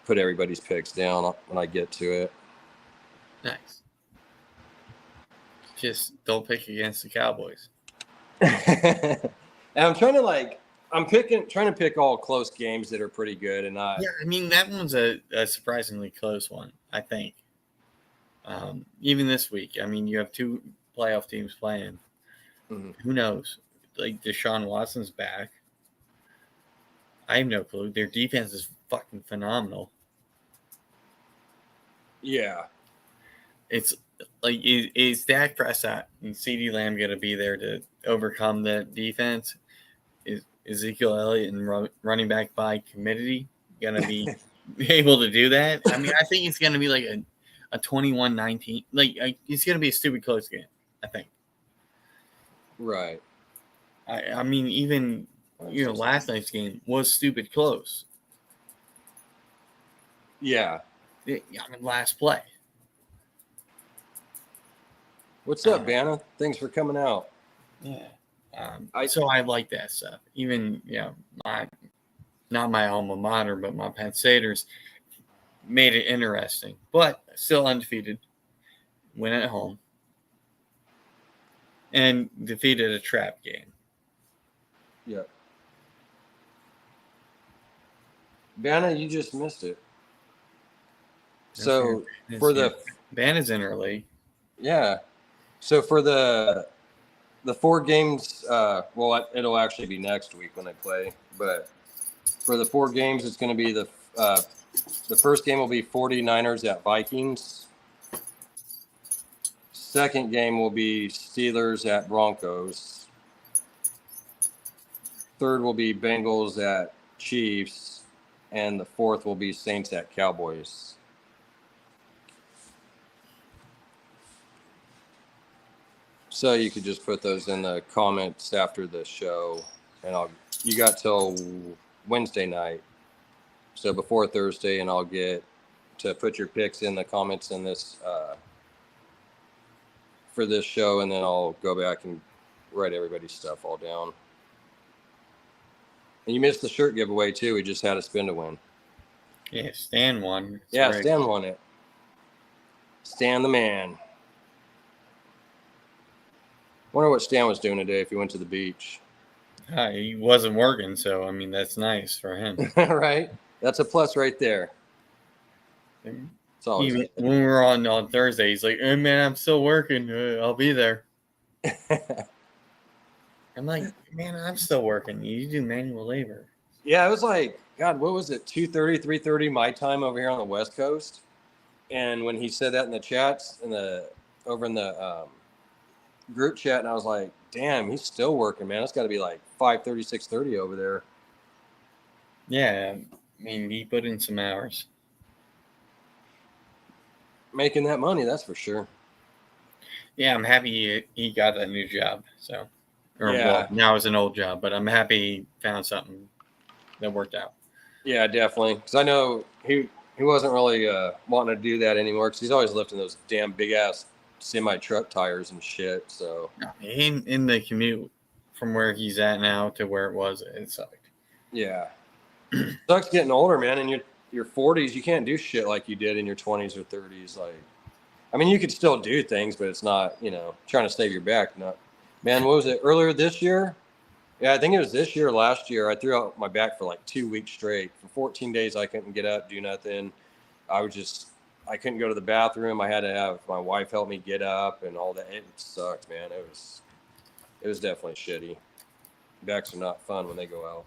Speaker 1: put everybody's picks down when I get to it.
Speaker 2: Nice. Just don't pick against the Cowboys.
Speaker 1: And I'm trying to pick all close games that are pretty good, and not.
Speaker 2: Yeah, I mean that one's a surprisingly close one, I think. Even this week, I mean, you have two playoff teams playing. Mm-hmm. Who knows? Like Deshaun Watson's back. I have no clue. Their defense is fucking phenomenal. Yeah. It's like, is Dak Prescott and CeeDee Lamb going to be there to overcome the defense? Is Ezekiel Elliott and running back by committee going to be able to do that? I mean, I think it's going to be like a 21-19. Like, it's going to be a stupid close game, I think.
Speaker 1: Right.
Speaker 2: I mean, even last night's game was stupid close.
Speaker 1: Yeah.
Speaker 2: Last play.
Speaker 1: What's up, Banna? Thanks for coming out.
Speaker 2: Yeah. So I like that stuff. Even, not my alma mater, but my Penn Staters made it interesting. But still undefeated. Win at home. And defeated a trap game.
Speaker 1: Yep. Banna, you just missed it. So for the
Speaker 2: Banna's in early.
Speaker 1: Yeah. So for the 4 games, it'll actually be next week when I play. But for the 4 games, it's going to be the first game will be 49ers at Vikings. Second game will be Steelers at Broncos. Third will be Bengals at Chiefs. And the fourth will be Saints at Cowboys. So you could just put those in the comments after the show, and you got till Wednesday night, so before Thursday, and I'll get to put your picks in the comments in this for this show, and then I'll go back and write everybody's stuff all down. And you missed the shirt giveaway too. We just had a spin to win.
Speaker 2: Yeah, Stan won.
Speaker 1: Yeah, right. Stan won it. Stan the man. Wonder what Stan was doing today if he went to the beach.
Speaker 2: He wasn't working, so I mean that's nice for him.
Speaker 1: Right? That's a plus right there. It's always
Speaker 2: when we were on Thursday, he's like, "Hey man, I'm still working. I'll be there." I'm like, "Man, I'm still working. You do manual labor."
Speaker 1: Yeah, it was like, God, what was it? 2:30, 3:30 my time over here on the West Coast. And when he said that in the chats over in the group chat, and I was like, damn, he's still working, man. It's got to be like 5:30, 6:30 over there.
Speaker 2: Yeah, I mean, he put in some hours.
Speaker 1: Making that money, that's for sure.
Speaker 2: Yeah, I'm happy he got that new job. So, well, now it's an old job, but I'm happy he found something that worked out.
Speaker 1: Yeah, definitely. Because I know he wasn't really wanting to do that anymore because he's always lifting those damn big ass semi-truck tires and shit. So
Speaker 2: in the commute from where he's at now to where it was, it sucked.
Speaker 1: Yeah. Sucks getting older, man. In your 40s, you can't do shit like you did in your 20s or 30s. Like, I mean, you could still do things, but it's not, trying to save your back. Man, what was it? Earlier this year? Yeah, I think it was this year or last year. I threw out my back for like 2 weeks straight. For 14 days, I couldn't get up, do nothing. I couldn't go to the bathroom. I had to have my wife help me get up and all that. It sucked, man. It was definitely shitty. Backs are not fun when they go out.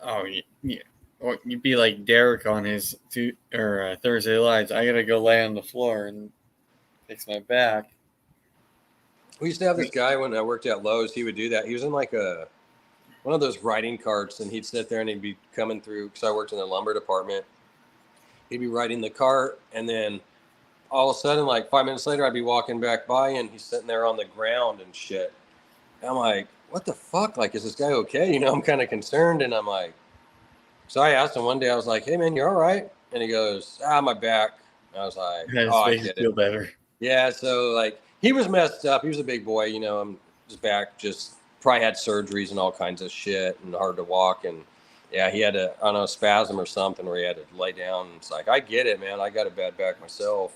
Speaker 2: Oh, yeah. Or you'd be like Derek on his Thursday Lives. I got to go lay on the floor and fix my back.
Speaker 1: We used to have this guy when I worked at Lowe's. He would do that. He was in like one of those riding carts, and he'd sit there and he'd be coming through because I worked in the lumber department. He'd be riding the cart, and then all of a sudden, like 5 minutes later, I'd be walking back by, and he's sitting there on the ground and shit. And I'm like, what the fuck? Like, is this guy okay? I'm kind of concerned, and I'm like, so I asked him one day, I was like, hey, man, you all right? And he goes, my back. And I was like, I get
Speaker 2: feel better.
Speaker 1: Yeah, so, like, he was messed up. He was a big boy, his back just probably had surgeries and all kinds of shit and hard to walk, and yeah, he had a spasm or something where he had to lay down. It's like, I get it, man. I got a bad back myself.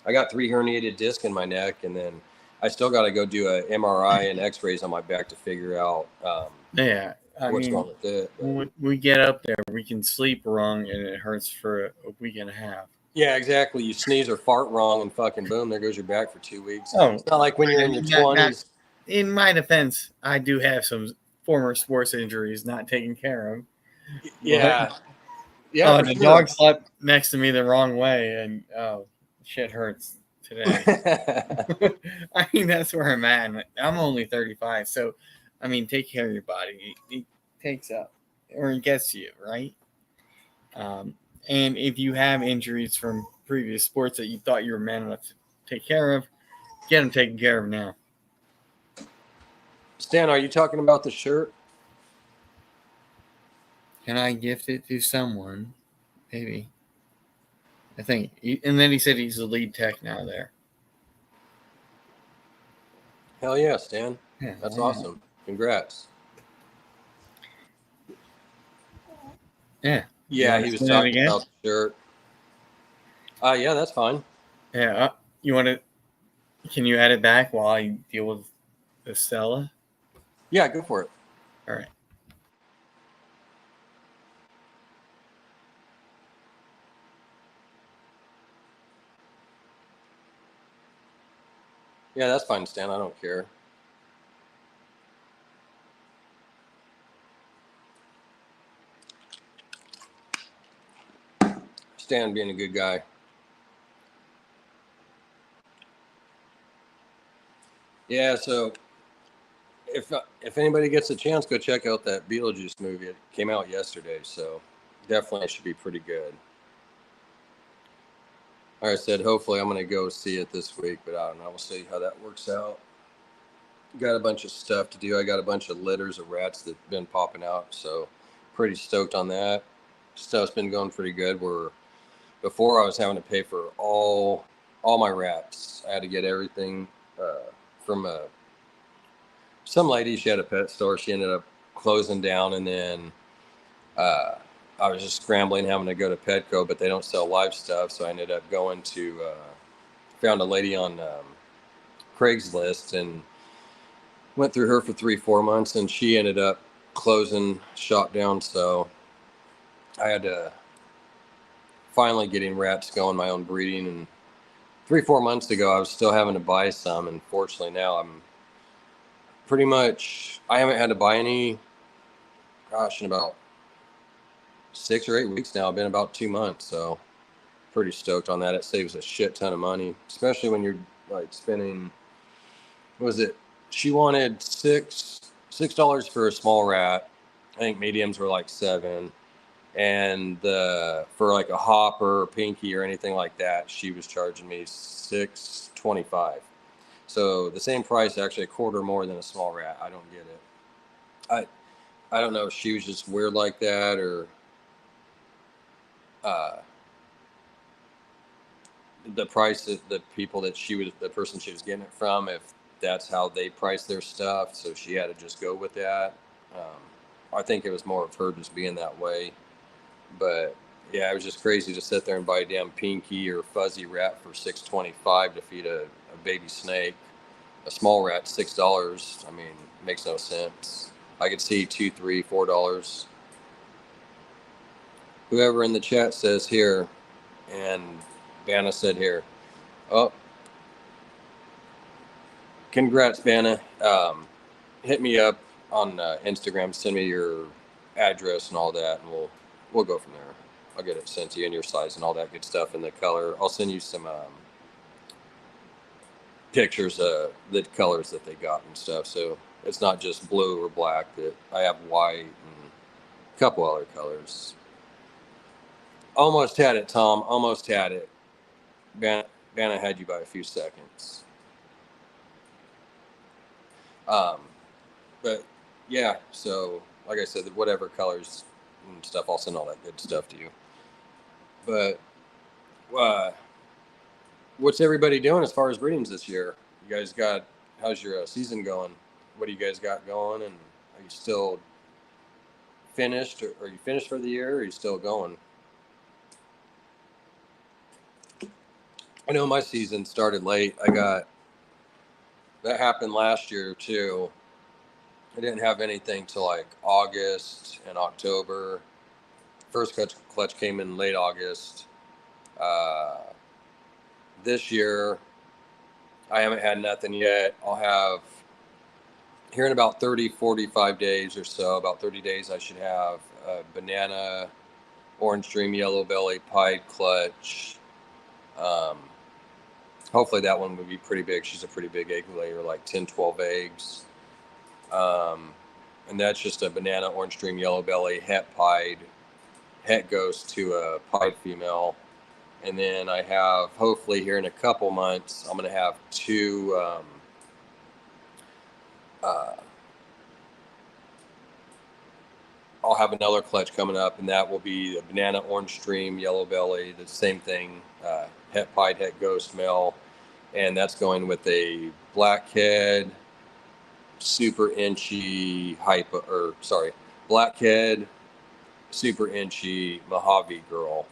Speaker 1: I got 3 herniated discs in my neck, and then I still got to go do a MRI and x-rays on my back to figure out what's wrong with it.
Speaker 2: When we get up there, we can sleep wrong, and it hurts for a week and a half.
Speaker 1: Yeah, exactly. You sneeze or fart wrong, and fucking boom, there goes your back for 2 weeks. Oh, it's not like when you're in your 20s.
Speaker 2: In my defense, I do have some former sports injuries not taken care of.
Speaker 1: Yeah. Yeah.
Speaker 2: The dog slept next to me the wrong way, and shit hurts today. I mean, that's where I'm at. I'm only 35, so I mean, take care of your body. It takes up, or it gets you, right? And if you have injuries from previous sports that you thought you were man enough to take care of, get them taken care of now.
Speaker 1: Stan, are you talking about the shirt?
Speaker 2: Can I gift it to someone? Maybe. I think. And then he said he's the lead tech now there.
Speaker 1: Hell yeah, Stan.
Speaker 2: Yeah,
Speaker 1: That's
Speaker 2: why not?
Speaker 1: awesome. Congrats.
Speaker 2: Yeah. You
Speaker 1: Yeah,
Speaker 2: want to
Speaker 1: he was
Speaker 2: spin it
Speaker 1: talking
Speaker 2: again?
Speaker 1: about the shirt. Yeah, that's fine.
Speaker 2: Yeah. You want to? Can you add it back while I deal with the Stella?
Speaker 1: Yeah, go for it.
Speaker 2: All right.
Speaker 1: Yeah, that's fine, Stan. I don't care. Stan being a good guy. Yeah, so if anybody gets a chance, go check out that Beetlejuice movie. It came out yesterday, so definitely should be pretty good. Like I said, hopefully I'm going to go see it this week, but I don't know. We'll see how that works out. Got a bunch of stuff to do. I got a bunch of litters of rats that've been popping out, so pretty stoked on that. Stuff's been going pretty good. Where before I was having to pay for all my rats. I had to get everything from some lady. She had a pet store. She ended up closing down, and then I was just scrambling, having to go to Petco, but they don't sell live stuff. So I ended up going to found a lady on Craigslist and went through her for 3-4 months, and she ended up closing shop down. So I had to finally getting rats going, my own breeding, and 3-4 months ago I was still having to buy some, and fortunately now I'm pretty much, I haven't had to buy any, gosh, in about 6 or 8 weeks now. I've been about 2 months, so pretty stoked on that. It saves a shit ton of money, especially when you're like spending, what was it, she wanted $6 for a small rat. I think mediums were like 7, and for like a hopper or pinky or anything like that, she was charging me $6.25. So the same price, actually a quarter more than a small rat. I don't get it. I don't know if she was just weird like that, or uh, the price that the people that the person she was getting it from, if that's how they price their stuff. So she had to just go with that. I think it was more of her just being that way. But yeah, it was just crazy to sit there and buy a damn pinky or fuzzy rat for $6.25 to feed a baby snake. A small rat, $6. I mean, it makes no sense. I could see $2, $3, $4. Whoever in the chat says here, and Banna said here. Oh, congrats, Banna. Hit me up on Instagram. Send me your address and all that, and we'll go from there. I'll get it sent to you in your size and all that good stuff and the color. I'll send you some pictures of the colors that they got and stuff. So it's not just blue or black. That I have white and a couple other colors. Almost had it, Tom. Almost had it. Banna had you by a few seconds. But yeah, so like I said, whatever colors and stuff, I'll send all that good stuff to you. But what's everybody doing as far as breedings this year? You guys got, how's your season going? What do you guys got going? And are you still finished? Or are you finished for the year? Or are you still going? I know my season started late. That happened last year too. I didn't have anything till like August and October. First clutch came in late August. Uh, this year, I haven't had nothing yet. I'll have, here in about 30, 45 days or so, about 30 days, I should have a banana, orange dream, yellow belly, pied clutch. Um, hopefully that one would be pretty big. She's a pretty big egg layer, like 10, 12 eggs. And that's just a banana, orange dream, yellow belly, het pied. Het goes to a pied female. And then I have, hopefully here in a couple months, I'm going to have 2 uh, I'll have another clutch coming up, and that will be a banana orange stream, yellow belly, the same thing, het pied, het ghost male, and that's going with a blackhead, super inchy blackhead, super inchy Mojave girl.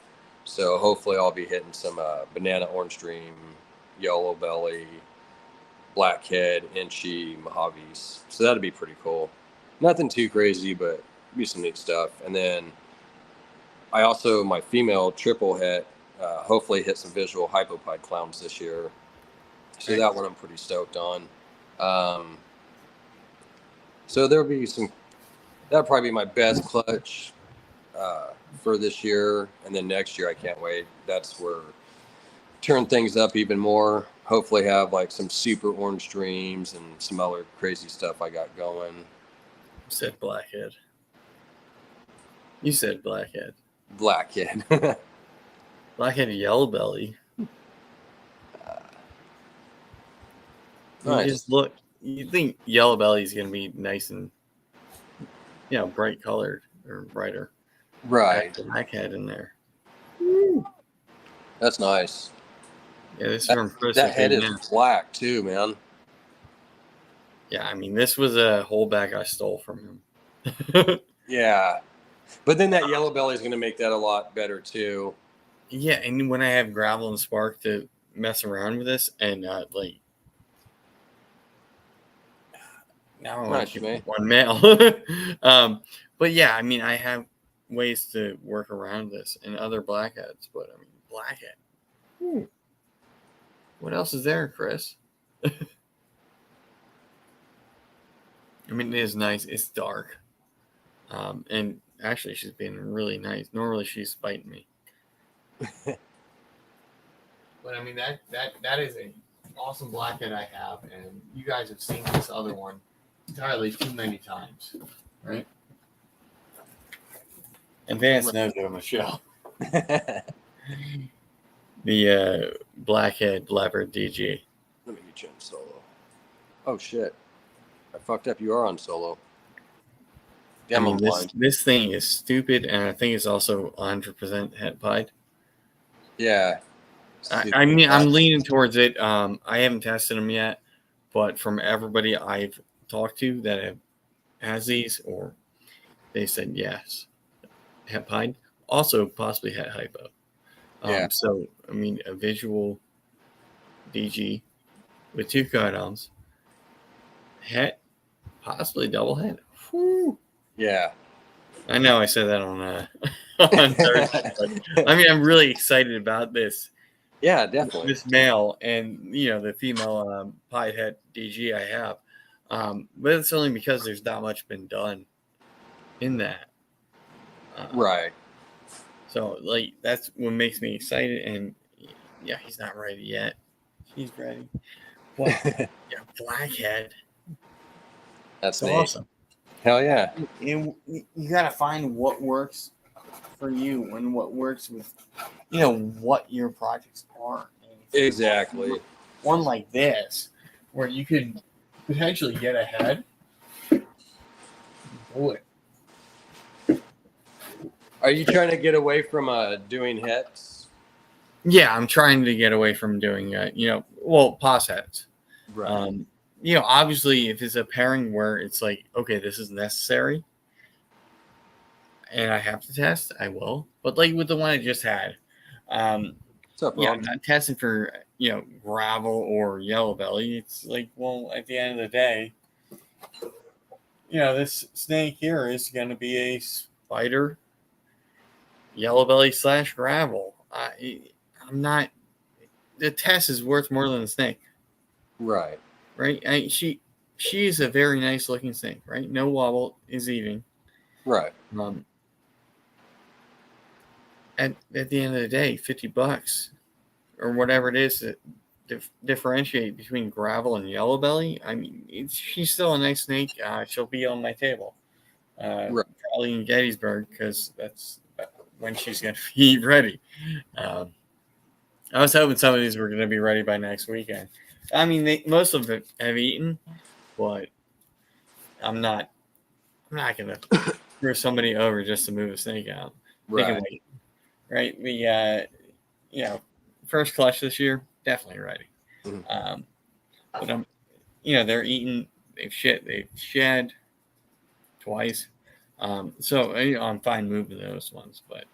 Speaker 1: So hopefully I'll be hitting some banana orange stream, yellow belly, blackhead, inchy Mojaves. So that'd be pretty cool. Nothing too crazy, but be some neat stuff. And then I also, my female triple het, hopefully hit some visual hypopod clowns this year. So that one I'm pretty stoked on. So there'll be that'll probably be my best clutch for this year. And then next year, I can't wait. That's where turn things up even more. Hopefully have like some super orange streams and some other crazy stuff I got going.
Speaker 2: You said blackhead. You said blackhead.
Speaker 1: Blackhead.
Speaker 2: Blackhead yellow belly.
Speaker 1: Nice.
Speaker 2: You just look. You think yellow belly is going to be nice and, bright colored or brighter.
Speaker 1: Right.
Speaker 2: Blackhead in there.
Speaker 1: That's nice.
Speaker 2: Yeah, this is from Chris.
Speaker 1: That head is black too, man.
Speaker 2: Yeah, I mean, this was a holdback I stole from him.
Speaker 1: Yeah. But then that yellow belly is going to make that a lot better too.
Speaker 2: Yeah, and when I have gravel and spark to mess around with this, and now I
Speaker 1: Nice,
Speaker 2: want one male. But yeah, I mean, I have ways to work around this and other blackheads, but I mean, blackhead. What else is there, Chris? I mean, it is nice. It's dark. And actually, she's being really nice. Normally, she's biting me. But I mean, that is an awesome blackhead I have, and you guys have seen this other one entirely too many times, right? And Vance knows it on the show. The blackhead leopard DG.
Speaker 1: Let me get you on solo. Oh shit! I fucked up. You are on solo. Damn,
Speaker 2: I mean, this thing is stupid, and I think it's also 100% het pied.
Speaker 1: Yeah.
Speaker 2: I mean, I'm leaning towards it. I haven't tested them yet, but from everybody I've talked to that has these, or they said yes, het pied, also possibly het hypo.
Speaker 1: Yeah.
Speaker 2: So I mean, a visual DG with 2 cardons, het, possibly double het. Whew.
Speaker 1: Yeah.
Speaker 2: I know I said that on Thursday, but I mean, I'm really excited about this.
Speaker 1: Yeah, definitely.
Speaker 2: This male and the female pied het DG I have, but it's only because there's not much been done in that.
Speaker 1: Right.
Speaker 2: So like that's what makes me excited. And yeah, he's not ready yet. He's ready. Well, yeah, blackhead.
Speaker 1: That's
Speaker 2: awesome.
Speaker 1: Hell yeah.
Speaker 2: And you gotta find what works for you and what works with what your projects are.
Speaker 1: Exactly.
Speaker 2: One like this, where you could potentially get ahead. Boy.
Speaker 1: Are you trying to get away from doing hets?
Speaker 2: Yeah, I'm trying to get away from doing pos hets.
Speaker 1: Right.
Speaker 2: Obviously, if it's a pairing where it's like, okay, this is necessary, and I have to test, I will. But like with the one I just had,
Speaker 1: What's up, Rob?
Speaker 2: I'm not testing for gravel or yellow belly. It's like, well, at the end of the day, this snake here is going to be a spider yellow belly / gravel. I'm not. The test is worth more than the snake.
Speaker 1: Right.
Speaker 2: Right. She is a very nice looking snake. Right. No wobble is eating.
Speaker 1: Right.
Speaker 2: At the end of the day, $50 or whatever it is to differentiate between gravel and yellow belly. I mean, she's still a nice snake. She'll be on my table,
Speaker 1: Right.
Speaker 2: probably in Gettysburg, because that's when she's going to be ready. I was hoping some of these were going to be ready by next weekend. I mean, most of them have eaten, but I'm not going to screw somebody over just to move a snake out. They can
Speaker 1: Right.
Speaker 2: wait, right? The first clutch this year, definitely ready.
Speaker 1: Mhm.
Speaker 2: But they're eating. They've shed twice. So I'm fine moving those ones, but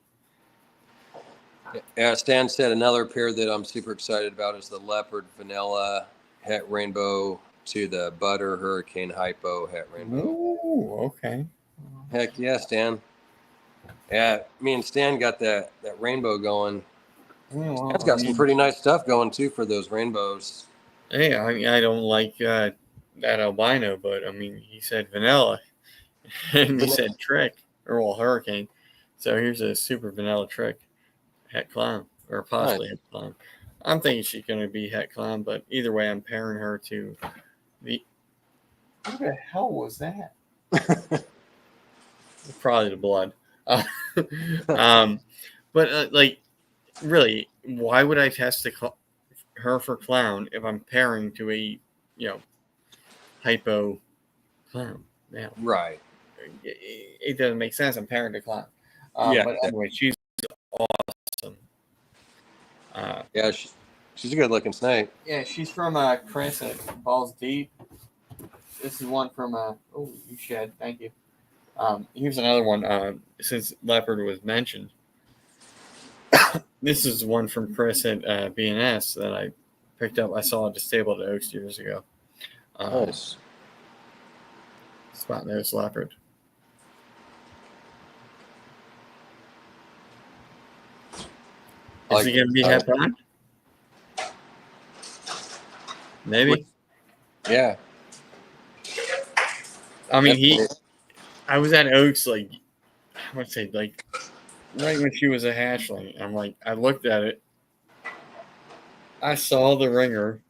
Speaker 1: Yeah, Stan said another pair that I'm super excited about is the leopard vanilla het rainbow to the butter hurricane hypo het rainbow.
Speaker 2: ooh, okay.
Speaker 1: Heck yeah, Stan. Yeah, me and Stan got that rainbow going.
Speaker 2: Yeah,
Speaker 1: Stan's
Speaker 2: well,
Speaker 1: got some pretty nice stuff going too for those rainbows.
Speaker 2: hey, I don't like that albino, but I mean, he said vanilla, and he said trick, or well, hurricane. So here's a super vanilla trick, het clown, or possibly
Speaker 1: Nice.
Speaker 2: het clown. I'm thinking she's going to be het clown, but either way, I'm pairing her to the. What the hell was that? Probably the blood. Uh, um, but like, really, why would I test her for clown if I'm pairing to a, hypo clown? Now,
Speaker 1: Right.
Speaker 2: it doesn't make sense. I'm pairing to clown.
Speaker 1: Yeah.
Speaker 2: But anyway, she's awesome.
Speaker 1: Yeah, she's a good looking snake.
Speaker 2: Yeah, she's from Chris at Balls Deep. This is one from oh, you shed. Thank you. Here's another one. Since leopard was mentioned, this is one from Chris at BNS that I picked up. I saw it just stabled at Oaks years ago.
Speaker 1: Nice.
Speaker 2: Spot nose leopard. Is he going to be het black? Maybe.
Speaker 1: Yeah.
Speaker 2: I mean, I was at Oaks like, I would say like right when she was a hatchling. I'm like, I looked at it. I saw the ringer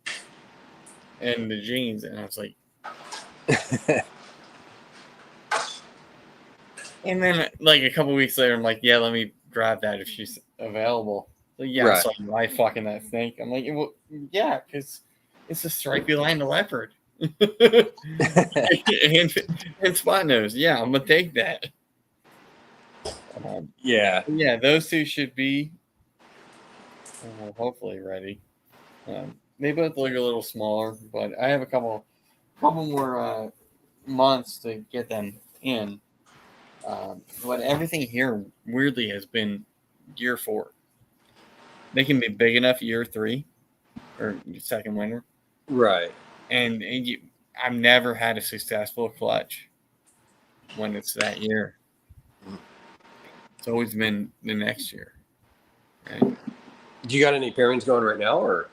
Speaker 2: and the jeans, and I was like, and then like a couple weeks later, I'm like, yeah, let me grab that if she's available. Like, yeah,
Speaker 1: Right.
Speaker 2: I saw you eye fucking that snake. I'm like, well, yeah, because it's a striped line leopard. and spot nose. Yeah, I'm gonna take that.
Speaker 1: Yeah.
Speaker 2: Yeah, those two should be hopefully ready. They both look a little smaller, but I have a couple more months to get them in. But everything here weirdly has been year 4. They can be big enough year 3 or second winter,
Speaker 1: Right.
Speaker 2: and I've never had a successful clutch when it's that year. It's always been the next year. Right?
Speaker 1: Do you got any pairings going right now, or?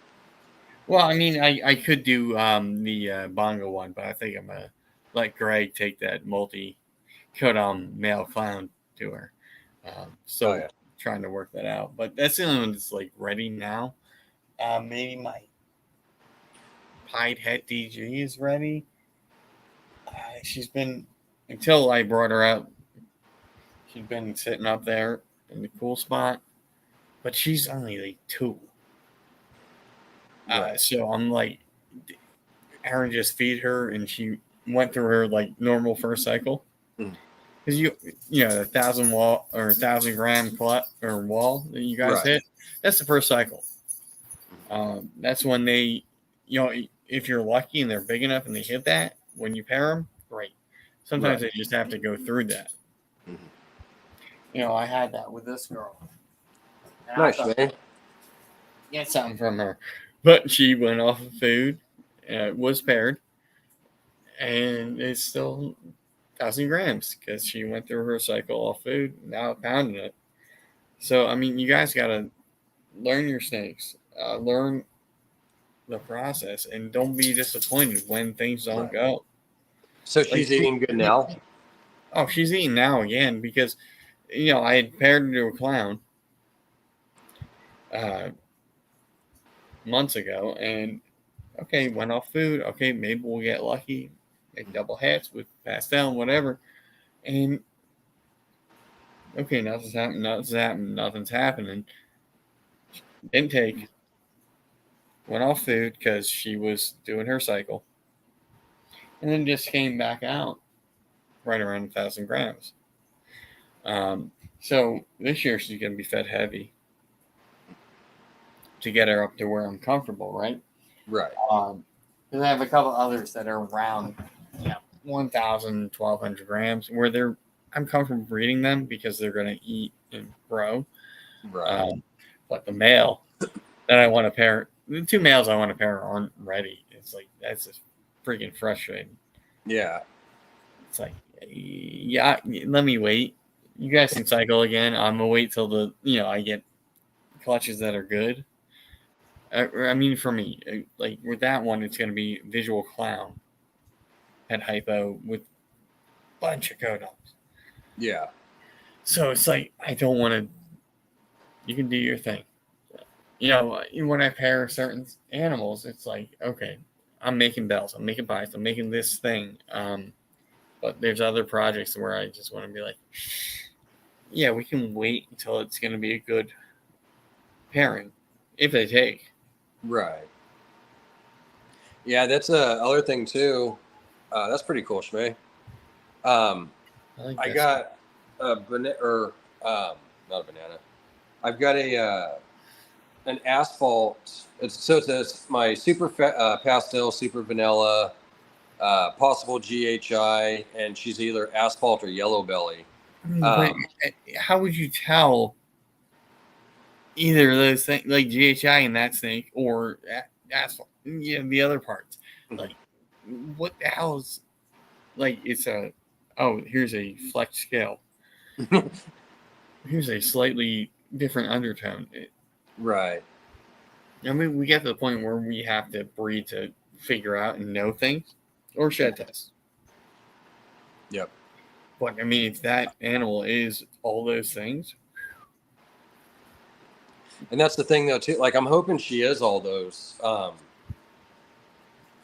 Speaker 2: Well, I mean, I could do the bongo one, but I think I'm gonna let Greg take that multi-codon male clown to her. Trying to work that out, but that's the only one that's like ready now. Maybe my Pied Het DG is ready. She's been until I brought her out. She's been sitting up there in the cool spot, but she's only like 2.
Speaker 1: Right.
Speaker 2: So I'm like, Aaron just feed her, and she went through her like normal first cycle. Because the 1,000 wall or 1,000 gram wall that you guys hit, that's the first cycle. That's when they, if you're lucky and they're big enough and they hit that, when you pair them, great. Sometimes they just have to go through that. I had that with this girl.
Speaker 1: Nice, man.
Speaker 2: Get something from her. But she went off of food, was paired, and it's still 1,000 grams because she went through her cycle off food, now pounding it. So, I mean, you guys got to learn your snakes, learn the process, and don't be disappointed when things don't go.
Speaker 1: So she's eating good now?
Speaker 2: Oh, she's eating now again because, I had paired her to a clown months ago, and okay, went off food. Okay, maybe we'll get lucky, make double hats with pastel, whatever. And okay, nothing's happening. Didn't take. Went off food because she was doing her cycle, and then just came back out right around 1,000 grams. So this year she's gonna be fed heavy to get her up to where I'm comfortable, right?
Speaker 1: Right.
Speaker 2: Because I have a couple others that are around 1,000, 1,200 grams, where I'm comfortable breeding them because they're gonna eat and grow.
Speaker 1: Right.
Speaker 2: But the male that I want to pair, the 2 males I want to pair aren't ready. It's like that's just freaking frustrating.
Speaker 1: Yeah.
Speaker 2: It's like, yeah, let me wait. You guys can cycle again. I'm gonna wait till I get clutches that are good. I mean, for me, like with that one, it's gonna be visual clown at hypo with a bunch of codons.
Speaker 1: Yeah.
Speaker 2: So it's like I don't want to. You can do your thing. When I pair certain animals, it's like, okay, I'm making bells, I'm making pies, I'm making this thing. But there's other projects where I just want to be like, yeah, we can wait until it's going to be a good pairing, if they take.
Speaker 1: Right. Yeah, that's a other thing too. That's pretty cool, Shmay. I got a banana, or not a banana. I've got an asphalt. It's my super pastel, super vanilla, possible GHI, and she's either asphalt or yellow belly.
Speaker 2: But how would you tell either of those things, like GHI in that snake or asphalt? The other parts. Like, what the hell is, like, it's here's a flex scale. Here's a slightly different undertone.
Speaker 1: Right.
Speaker 2: I mean, we get to the point where we have to breed to figure out and know things, or shed test.
Speaker 1: Yep.
Speaker 2: But I mean, if that animal is all those things,
Speaker 1: and that's the thing though too. Like, I'm hoping she is all those.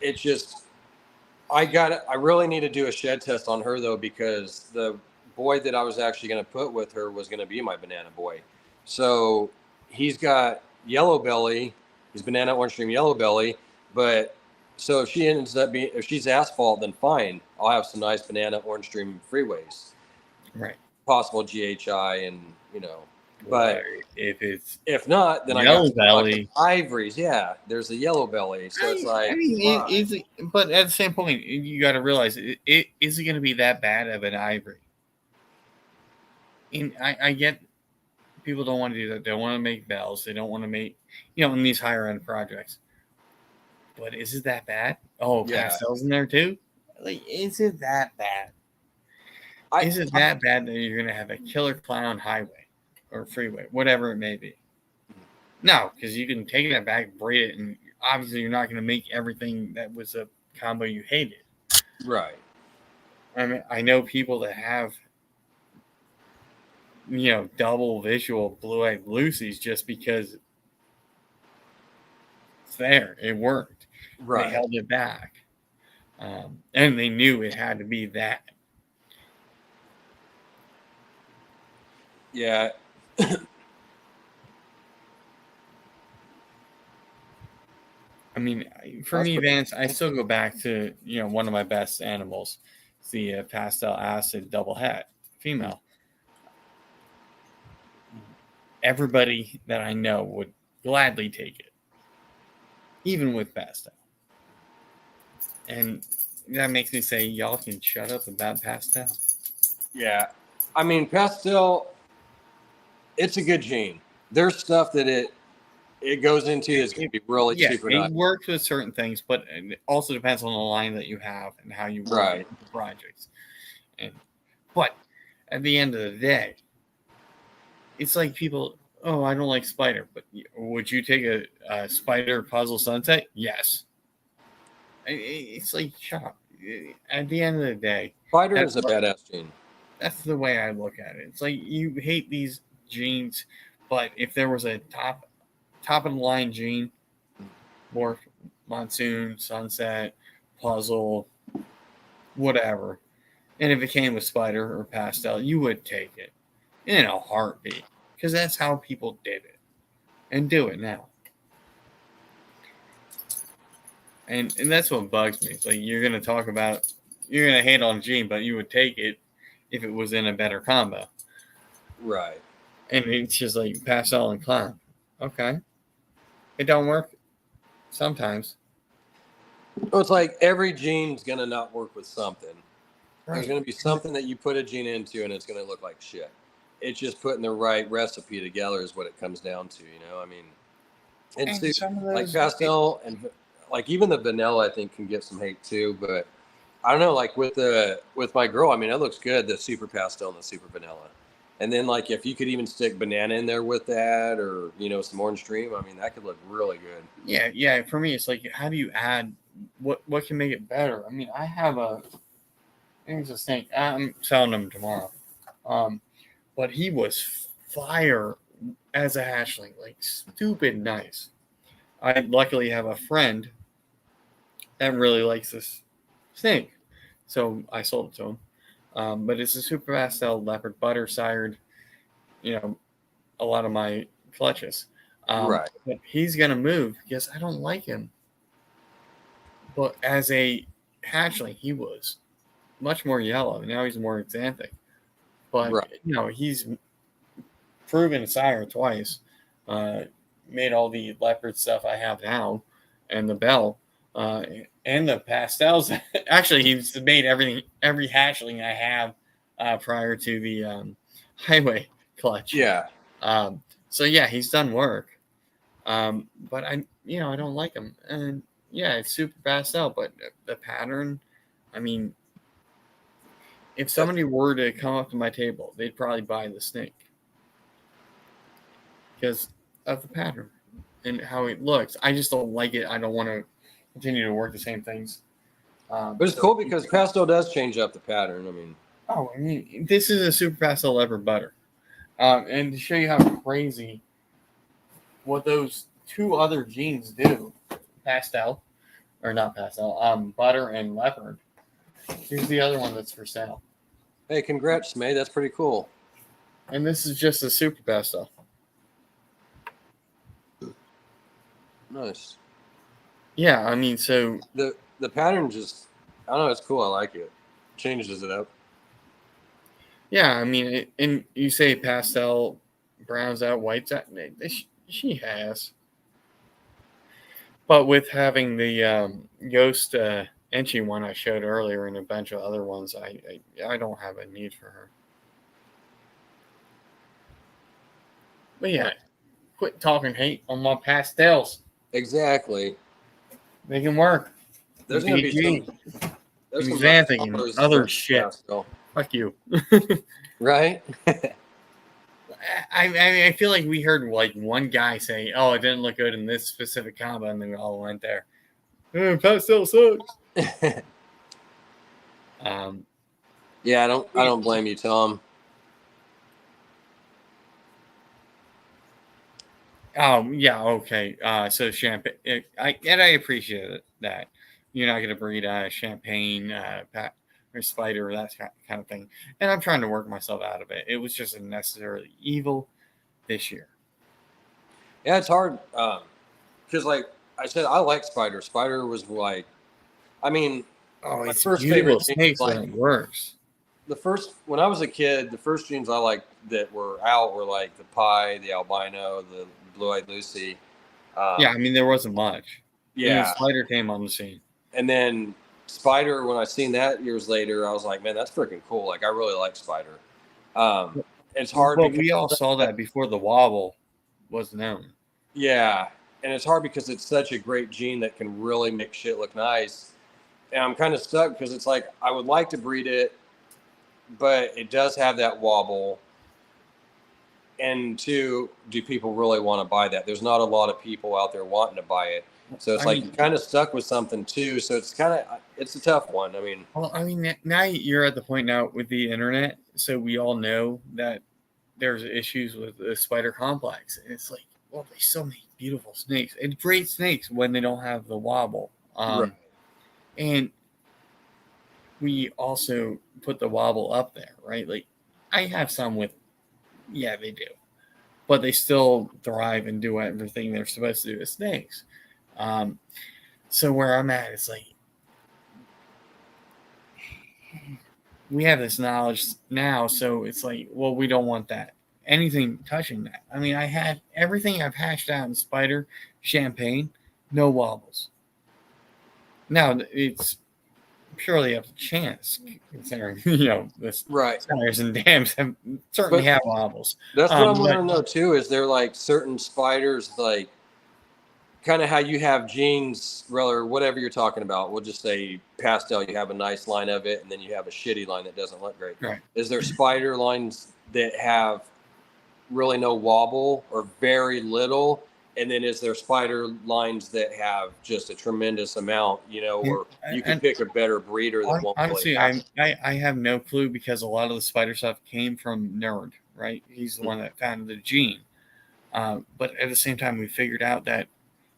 Speaker 1: It's just I really need to do a shed test on her though, because the boy that I was actually going to put with her was going to be my banana boy. So he's got yellow belly. He's banana orange stream yellow belly. But so if she ends up being, if she's asphalt, then fine. I'll have some nice banana orange stream freeways.
Speaker 2: right?
Speaker 1: Possible GHI and, but if not, then
Speaker 2: yellow
Speaker 1: I got
Speaker 2: belly
Speaker 1: ivories. Yeah, there's a yellow belly. So it's like,
Speaker 2: but at the same point, you got to realize is it going to be that bad of an ivory? And I get people don't want to do that. They don't want to make bells. They don't want to make in these higher end projects. But is it that bad? Oh, yeah. Pastels in there too. Like, is it that bad? Is it that bad that you're going to have a killer clown highway or freeway, whatever it may be? No, because you can take that back, braid it, and obviously you're not going to make everything that was a combo you hated.
Speaker 1: Right.
Speaker 2: I mean, I know people that have, double visual blue-eyed Lucy's just because it's there. It worked. Right. They held it back. And they knew it had to be that.
Speaker 1: Yeah.
Speaker 2: I mean, for me, Vance, I still go back to, one of my best animals. It's the pastel acid double hat female. Everybody that I know would gladly take it, even with pastel. And that makes me say, y'all can shut up about pastel.
Speaker 1: Yeah. I mean, pastel, it's a good gene. There's stuff that it goes into is going to be really super nice.
Speaker 2: It works with certain things, but it also depends on the line that you have and how you work with the projects. But at the end of the day, it's like people, I don't like spider, but would you take a spider puzzle sunset? Yes. It's like, shut up. At the end of the day,
Speaker 1: spider is a badass gene.
Speaker 2: That's the way I look at it. It's like you hate these genes, but if there was a top of the line gene, morph, monsoon, sunset, puzzle, whatever, and if it came with spider or pastel, you would take it in a heartbeat, because that's how people did it and do it now. And that's what bugs me. It's like you're going to hate on gene, but you would take it if it was in a better combo.
Speaker 1: Right.
Speaker 2: And it's just like pastel and clown. Okay. It don't work sometimes.
Speaker 1: Well, it's like every gene's gonna not work with something. There's
Speaker 2: Right.
Speaker 1: gonna be something that you put a gene into, and it's gonna look like shit. It's just putting the right recipe together is what it comes down to. I mean, and
Speaker 2: And
Speaker 1: see,
Speaker 2: some of
Speaker 1: like
Speaker 2: those,
Speaker 1: pastel and like even the vanilla, I think can get some hate too. But I don't know, like with my girl, I mean, it looks good, the super pastel and the super vanilla. And then like if you could even stick banana in there with that, or some orange dream, I mean, that could look really good.
Speaker 2: yeah. For me, it's like, how do you add what can make it better? I mean, I have a. Here's a snake. I'm selling him tomorrow. Um, but he was fire as a hatchling, like stupid nice. I luckily have a friend that really likes this snake, so I sold it to him. But it's a super pastel leopard butter sired, you know, a lot of my clutches.
Speaker 1: Right.
Speaker 2: But he's gonna move because I don't like him. But as a hatchling, he was much more yellow. Now he's more xanthic. But
Speaker 1: Right.
Speaker 2: he's proven sire twice. Uh, Made all the leopard stuff I have now, and the bell, uh, and the pastels. Actually, he's made every hatchling I have prior to the highway clutch.
Speaker 1: Yeah.
Speaker 2: So yeah, he's done work. But I don't like him, and yeah, it's super pastel, but the pattern. I mean, if
Speaker 1: That's
Speaker 2: somebody were to come up to my table, they'd probably buy the snake because of the pattern and how it looks. I just don't like it. I don't want to continue to work the same things.
Speaker 1: But it's cool because pastel does change up the pattern. I mean,
Speaker 2: I mean, this is a super pastel leopard butter. And to show you how crazy what those two other genes do, pastel, or not pastel, butter and leopard. Here's the other one that's for sale.
Speaker 1: hey, congrats, May. That's pretty cool.
Speaker 2: And this is just a super pastel.
Speaker 1: Nice.
Speaker 2: Yeah, I mean, so
Speaker 1: The pattern just, I don't know, it's cool. I like it. Changes it up.
Speaker 2: yeah, I mean, and you say pastel browns out, whites out. She has, but with having the ghost Enchi one I showed earlier and a bunch of other ones, I don't have a need for her. But yeah, quit talking hate on my pastels.
Speaker 1: Exactly.
Speaker 2: They can work.
Speaker 1: There's gonna be
Speaker 2: DG,
Speaker 1: there's some nice
Speaker 2: xanthic, and
Speaker 1: colors
Speaker 2: other
Speaker 1: in
Speaker 2: shit.
Speaker 1: pastel.
Speaker 2: Fuck you.
Speaker 1: Right?
Speaker 2: I feel like we heard like one guy say, "Oh, it didn't look good in this specific combo," and then we all went there. Pastel sucks.
Speaker 1: Yeah, I don't blame you, Tom.
Speaker 2: Oh yeah, okay. So champagne. I appreciate that you're not going to breed champagne, or spider, or that kind of thing. And I'm trying to work myself out of it. It was just a necessarily evil this year.
Speaker 1: Yeah, it's hard. Because like I said, I like Spider. Spider was like, I mean,
Speaker 2: Oh,
Speaker 1: my
Speaker 2: it's
Speaker 1: first
Speaker 2: beautiful
Speaker 1: favorite gene
Speaker 2: snakes
Speaker 1: was
Speaker 2: when
Speaker 1: like
Speaker 2: it works.
Speaker 1: when I was a kid, the first genes I liked that were out were like the pie, the albino, the blue-eyed Lucy.
Speaker 2: Yeah, I mean there wasn't much. And then
Speaker 1: Yeah,
Speaker 2: spider came on the scene.
Speaker 1: and then Spider. When I seen that years later, I was like, man, that's freaking cool. Like I really like Spider. It's hard
Speaker 2: But
Speaker 1: because
Speaker 2: we all saw that before the wobble was known.
Speaker 1: yeah, and it's hard because it's such a great gene that can really make shit look nice. And I'm kind of stuck because it's like I would like to breed it, but it does have that wobble. And two, do people really want to buy that? There's not a lot of people out there wanting to buy it, so it's like you're kind of stuck with something too. So it's a tough one. I mean,
Speaker 2: well, I mean now you're at the point now with the internet, so we all know that there's issues with the spider complex. And it's like, well, they still make beautiful snakes and great snakes when they don't have the wobble.
Speaker 1: right.
Speaker 2: And we also put the wobble up there, right? Like I have some with, yeah, they do, but they still thrive and do everything they're supposed to do with snakes. So where I'm at, it's like we have this knowledge now, so it's like, well, we don't want that. anything touching that. I mean, I had everything I've hashed out in spider, champagne, no wobbles. Now it's purely up to chance, considering the
Speaker 1: Right.
Speaker 2: spiders and dams certainly
Speaker 1: But
Speaker 2: have wobbles.
Speaker 1: that's what I'm
Speaker 2: But
Speaker 1: wondering though too. Is there like certain spiders, like kind of how you have genes, or whatever you're talking about? We'll just say pastel. You have a nice line of it, and then you have a shitty line that doesn't look great.
Speaker 2: right.
Speaker 1: Is there spider lines that have really no wobble or very little? And then is there spider lines that have just a tremendous amount, or you can
Speaker 2: And
Speaker 1: pick a better breeder that won't really
Speaker 2: honestly,
Speaker 1: have
Speaker 2: I have no clue because a lot of the spider stuff came from Nerd, right? He's the one that found the gene. But at the same time, we figured out that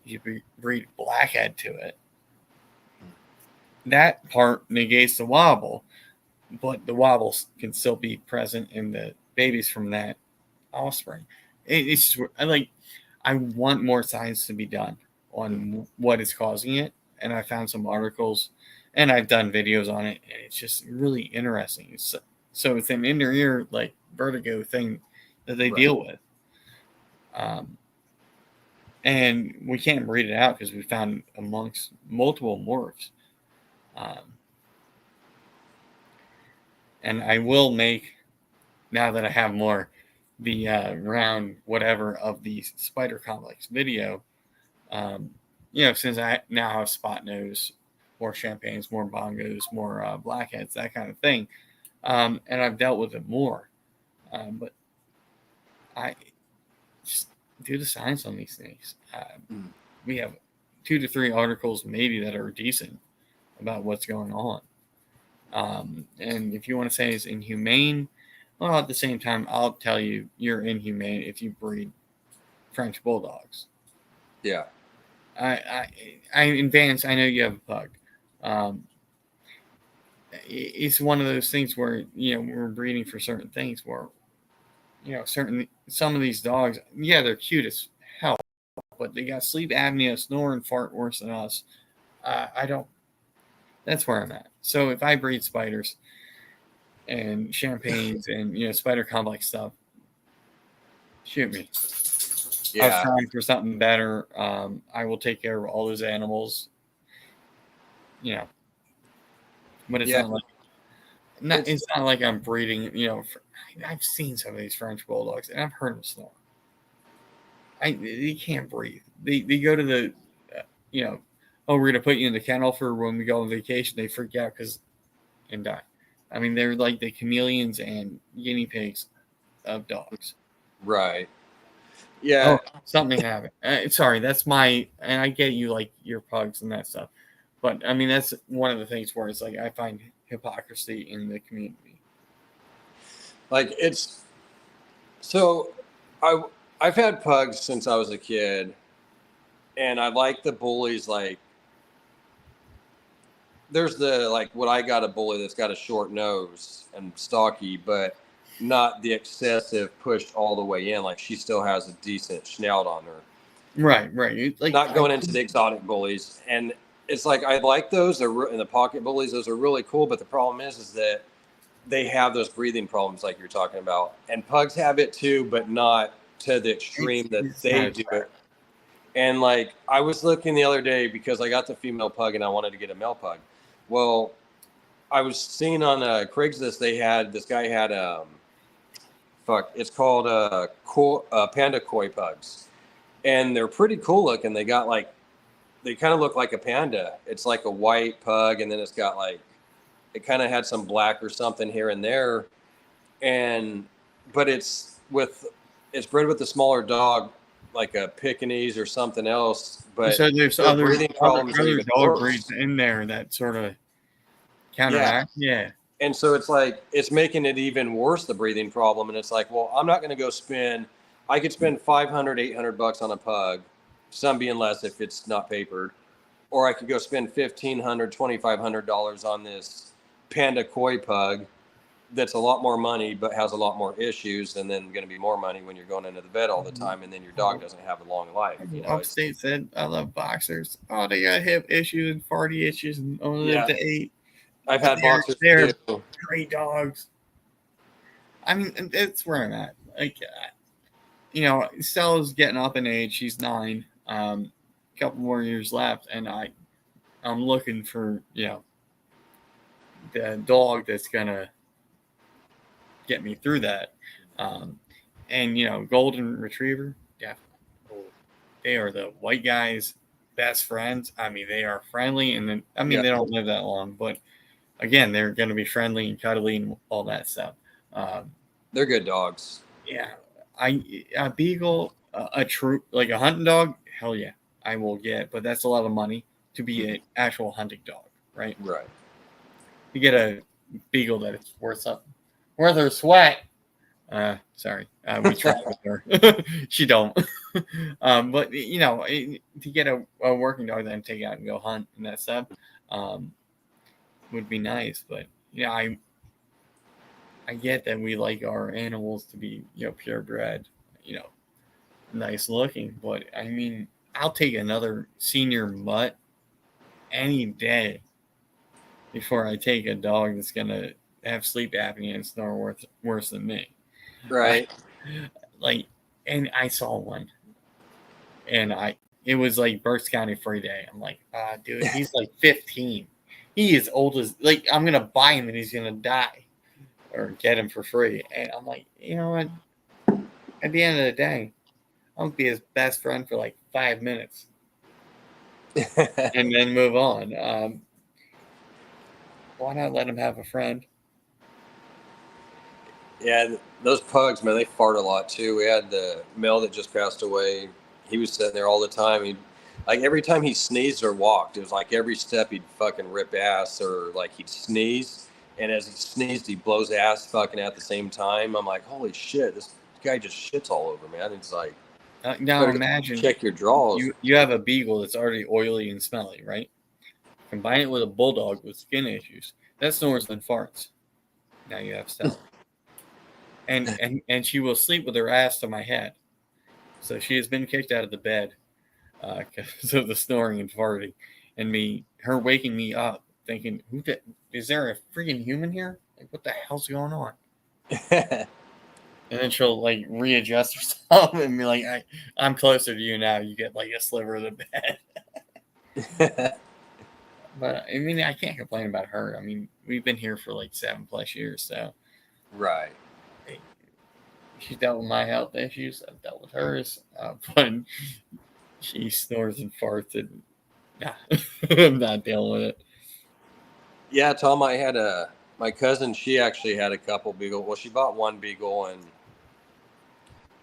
Speaker 2: you breed blackhead to it. That part negates the wobble, but the wobbles can still be present in the babies from that offspring. It's just, I want more science to be done on what is causing it, and I found some articles, and I've done videos on it, and it's just really interesting. So it's an inner ear like vertigo thing that they deal with, and we can't breed it out because we found amongst multiple morphs. And I will make, now that I have more, the round whatever of the spider complex video. Since I now have spot nose, more champagnes, more bongos, more blackheads, that kind of thing, and I've dealt with it more. But I just do the science on these things. We have 2 to 3 articles maybe that are decent about what's going on. And if you want to say it's inhumane, well, at the same time, I'll tell you you're inhumane if you breed French bulldogs.
Speaker 1: Yeah.
Speaker 2: I in Vance, I know you have a pug. It's one of those things where we're breeding for certain things where some of these dogs, they're cute as hell, but they got sleep apnea, snore, and fart worse than us. I don't. That's where I'm at. So if I breed spiders and champagnes and spider complex stuff, shoot me. I was trying for something better. I will take care of all those animals. But it's it's not like I'm breeding. I've seen some of these French bulldogs and I've heard them snore. They can't breathe. They go to the we're gonna put you in the kennel for when we go on vacation. They freak out and die. I mean, they're like the chameleons and guinea pigs of dogs.
Speaker 1: Right. Yeah.
Speaker 2: Oh, something happened. Sorry, that's and I get you like your pugs and that stuff, but I mean that's one of the things where it's like I find hypocrisy in the community.
Speaker 1: Like I've had pugs since I was a kid, and I like the bullies. Like there's what I got a bully that's got a short nose and stocky, but not the excessive pushed all the way in. Like she still has a decent snout on her.
Speaker 2: Right.
Speaker 1: Not going into the exotic bullies. And it's like, I like those. They're in the pocket bullies. Those are really cool. But the problem is that they have those breathing problems like you're talking about. And pugs have it too, but not to the extreme that they do it. And like, I was looking the other day because I got the female pug and I wanted to get a male pug. Well, I was seeing on Craigslist, this guy had, it's called panda koi pugs. And they're pretty cool looking. They kind of look like a panda. It's like a white pug, and then it's got it kind of had some black or something here and there. But it's bred with a smaller dog, like a Pekingese or something else. But
Speaker 2: so there's other dog breeds in there that sort of counteract. Yeah.
Speaker 1: And so it's making it even worse, the breathing problem. And it's like, well, I'm not going to go I could spend $500, $800 on a pug, some being less if it's not papered, or I could go spend $1,500, $2,500 on this panda koi pug that's a lot more money, but has a lot more issues, and then going to be more money when you're going into the vet all the time, and then your dog doesn't have a long life.
Speaker 2: Upstate said, I love boxers. Oh, they got hip issues and farty issues and only live to 8.
Speaker 1: I've had boxers too.
Speaker 2: Great dogs. I mean, that's where I'm at. Like, Stella's getting up in age. She's 9. A couple more years left, and I'm looking for the dog that's gonna get me through that. And golden retriever, definitely. They are the white guy's best friends. I mean, they are friendly, and then they don't live that long, but again, they're going to be friendly and cuddly and all that stuff.
Speaker 1: They're good dogs.
Speaker 2: Yeah, a beagle, a troop like a hunting dog. Hell yeah, I will get, but that's a lot of money to be an actual hunting dog, right?
Speaker 1: Right.
Speaker 2: You get a beagle that it's worth her sweat. Sorry, we tried with her. She don't. But to get a working dog that I can take out and go hunt and that stuff, would be nice. But I get that we like our animals to be purebred, nice looking. But I mean, I'll take another senior mutt any day before I take a dog that's gonna have sleep apnea and snore worse than me.
Speaker 1: Right.
Speaker 2: And I saw one, and it was like Berks County Free Day. I'm like, dude, he's like 15. He is old as I'm gonna buy him and he's gonna die, or get him for free. And I'm like, you know what? At the end of the day, I'll be his best friend for like 5 minutes, and then move on. Why not let him have a friend?
Speaker 1: Yeah, those pugs, man, they fart a lot too. We had the male that just passed away. He was sitting there all the time. Every time he sneezed or walked, it was like every step he'd fucking rip ass, or like he'd sneeze, and as he sneezed, he blows ass fucking at the same time. I'm like, holy shit, this guy just shits all over, man. It's like,
Speaker 2: now imagine
Speaker 1: check your drawers.
Speaker 2: You have a beagle that's already oily and smelly, right? Combine it with a bulldog with skin issues. That snores and farts. Now you have Stella. And she will sleep with her ass to my head. So she has been kicked out of the bed because of the snoring and farting, and her waking me up thinking, is there a freaking human here? Like, what the hell's going on? And then she'll like readjust herself and be like, I'm closer to you now. You get like a sliver of the bed. But I mean, I can't complain about her. I mean, we've been here for like 7+ years, so
Speaker 1: right.
Speaker 2: She's dealt with my health issues. I've dealt with hers. But she snores and farts, and I'm not dealing with it.
Speaker 1: Yeah, Tom, my cousin, she actually had a couple beagle. Well, she bought one beagle and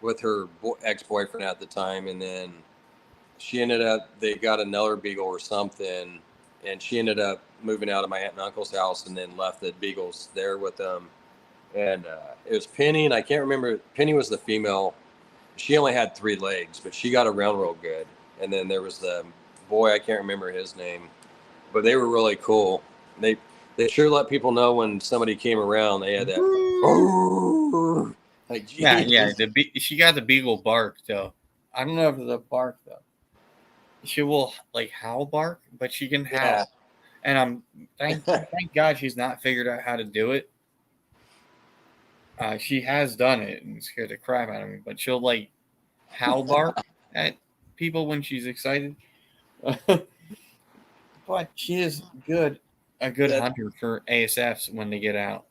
Speaker 1: with her ex-boyfriend at the time, and then they got another beagle or something, and she ended up moving out of my aunt and uncle's house and then left the beagles there with them. And it was Penny, and I can't remember. Penny was the female. She only had 3 legs, but she got around real good. And then there was the boy, I can't remember his name, but they were really cool. They sure let people know when somebody came around. They had that. Like, geez.
Speaker 2: Yeah. She got the beagle bark though. I don't know if it's a bark though. She will like howl bark, but she can howl. Yeah. And thank God she's not figured out how to do it. She has done it and scared the crap out of me, but she'll like howl bark at people when she's excited. But she is a good hunter for ASFs when they get out.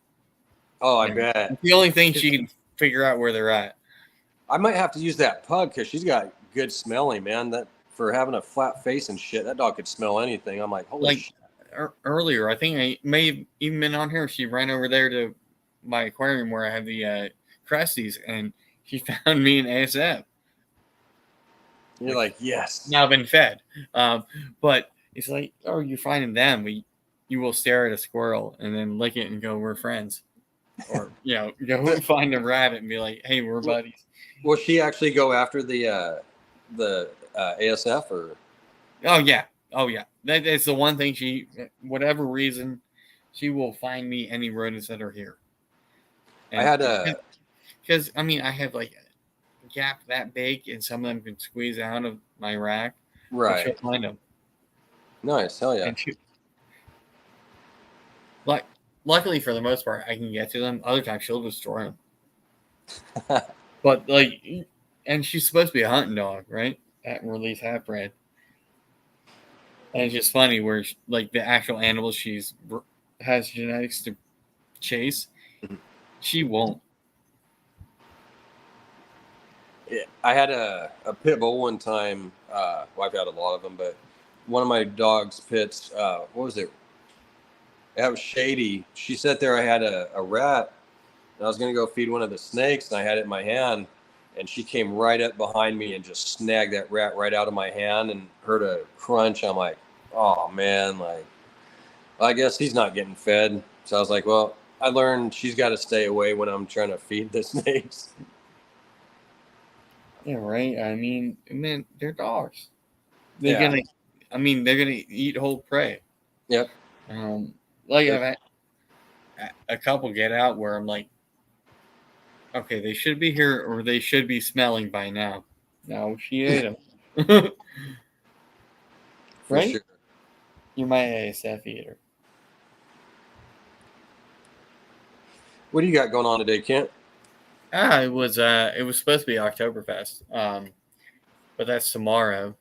Speaker 1: Oh, I bet.
Speaker 2: It's the only thing she can figure out where they're at.
Speaker 1: I might have to use that pug because she's got good smelling, man. That for having a flat face and shit, that dog could smell anything. I'm like, holy shit.
Speaker 2: Earlier, I think I may have even been on here. She ran over there to my aquarium where I have the Cresties, and she found me in ASF.
Speaker 1: You're like, yes.
Speaker 2: Now I've been fed. But it's like, oh, you're finding them. But you will stare at a squirrel and then lick it and go, we're friends. Or, go find a rabbit and be like, hey, we're buddies.
Speaker 1: Will she actually go after the ASF or?
Speaker 2: Oh, yeah. That's the one thing whatever reason, she will find me any rodents that are here. And
Speaker 1: I had
Speaker 2: because I have like a gap that big, and some of them can squeeze out of my rack.
Speaker 1: Right.
Speaker 2: She'll find them.
Speaker 1: Nice, hell yeah.
Speaker 2: Luckily for the most part, I can get to them. Other times she'll destroy them. But like, and she's supposed to be a hunting dog, right? Or at least half bred. And it's just funny where like the actual animal has genetics to chase, she won't.
Speaker 1: Yeah, I had a pit bull one time. Well, I've had a lot of them, but one of my dog's pits, what was it? That was Shady. She sat there. I had a rat, and I was going to go feed one of the snakes, and I had it in my hand, and she came right up behind me and just snagged that rat right out of my hand and heard a crunch. I'm like, oh, man, like, I guess he's not getting fed. So I was like, well, I learned she's got to stay away when I'm trying to feed the snakes.
Speaker 2: Yeah, right. I mean, they're dogs. They're
Speaker 1: Yeah.
Speaker 2: they're gonna eat whole prey.
Speaker 1: Yep.
Speaker 2: Like I've had a couple get out where I'm like, okay, they should be here or they should be smelling by now. No, she ate them.
Speaker 1: For
Speaker 2: Right?
Speaker 1: sure.
Speaker 2: You're my ASF eater.
Speaker 1: What do you got going on today, Kent?
Speaker 2: It was supposed to be Oktoberfest. But that's tomorrow.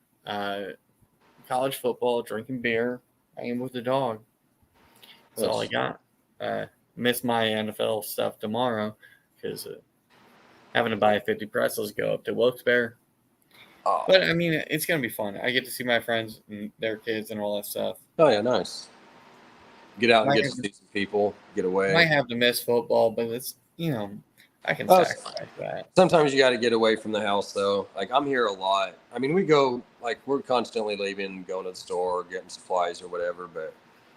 Speaker 2: College football, drinking beer, hanging with the dog. That's all I got. Miss my NFL stuff tomorrow because having to buy 50 pretzels go up to Wilkes-Barre.
Speaker 1: Oh.
Speaker 2: But I mean, it's gonna be fun. I get to see my friends and their kids and all that stuff.
Speaker 1: Oh yeah, nice. Get out and get to see some people. Get away.
Speaker 2: Might have to miss football, but it's I can sacrifice that.
Speaker 1: Sometimes you got to get away from the house though. Like I'm here a lot. I mean, we go like we're constantly leaving, going to the store, getting supplies or whatever. But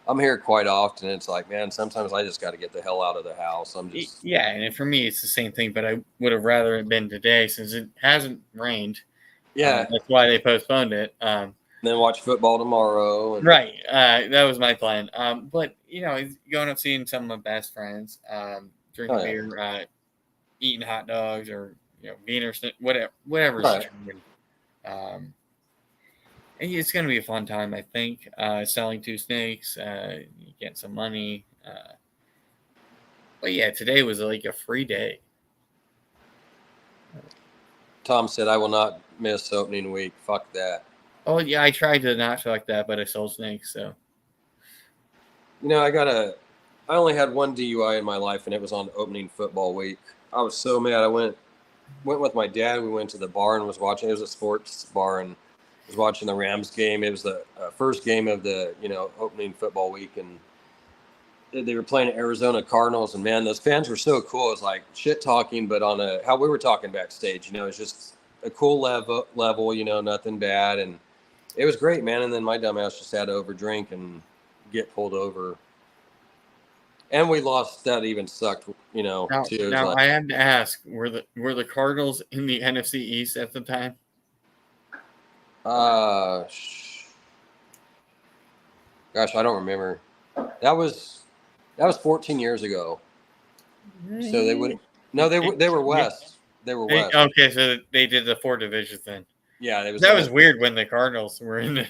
Speaker 1: I'm here quite often. It's like, man, sometimes I just got to get the hell out of the house. I'm just
Speaker 2: and for me it's the same thing. But I would have rather it been today since it hasn't rained.
Speaker 1: Yeah,
Speaker 2: that's why they postponed it.
Speaker 1: Then watch football tomorrow.
Speaker 2: Right. That was my plan. But going up seeing some of my best friends, drinking beer, eating hot dogs or Wiener, whatever's trending. And it's gonna be a fun time, I think. Selling 2 snakes, getting some money. But yeah, today was like a free day.
Speaker 1: Tom said, "I will not miss opening week. Fuck that."
Speaker 2: Oh yeah, I tried to not feel like that, but I sold snakes. So,
Speaker 1: I only had one DUI in my life, and it was on opening football week. I was so mad. I went with my dad. We went to the bar and was watching. It was a sports bar and was watching the Rams game. It was the first game of the opening football week, and they were playing Arizona Cardinals. And man, those fans were so cool. It was like shit talking, but on how we were talking backstage. It's just a cool level. Nothing bad and. It was great, man. And then my dumbass just had to overdrink and get pulled over. And we lost. That even sucked, too.
Speaker 2: Now I had to ask: were the Cardinals in the NFC East at the time?
Speaker 1: Gosh, I don't remember. That was 14 years ago. So they would. No, they were West. They were West.
Speaker 2: Okay, so they did the 4 divisions then.
Speaker 1: Yeah,
Speaker 2: that was weird when the Cardinals were in the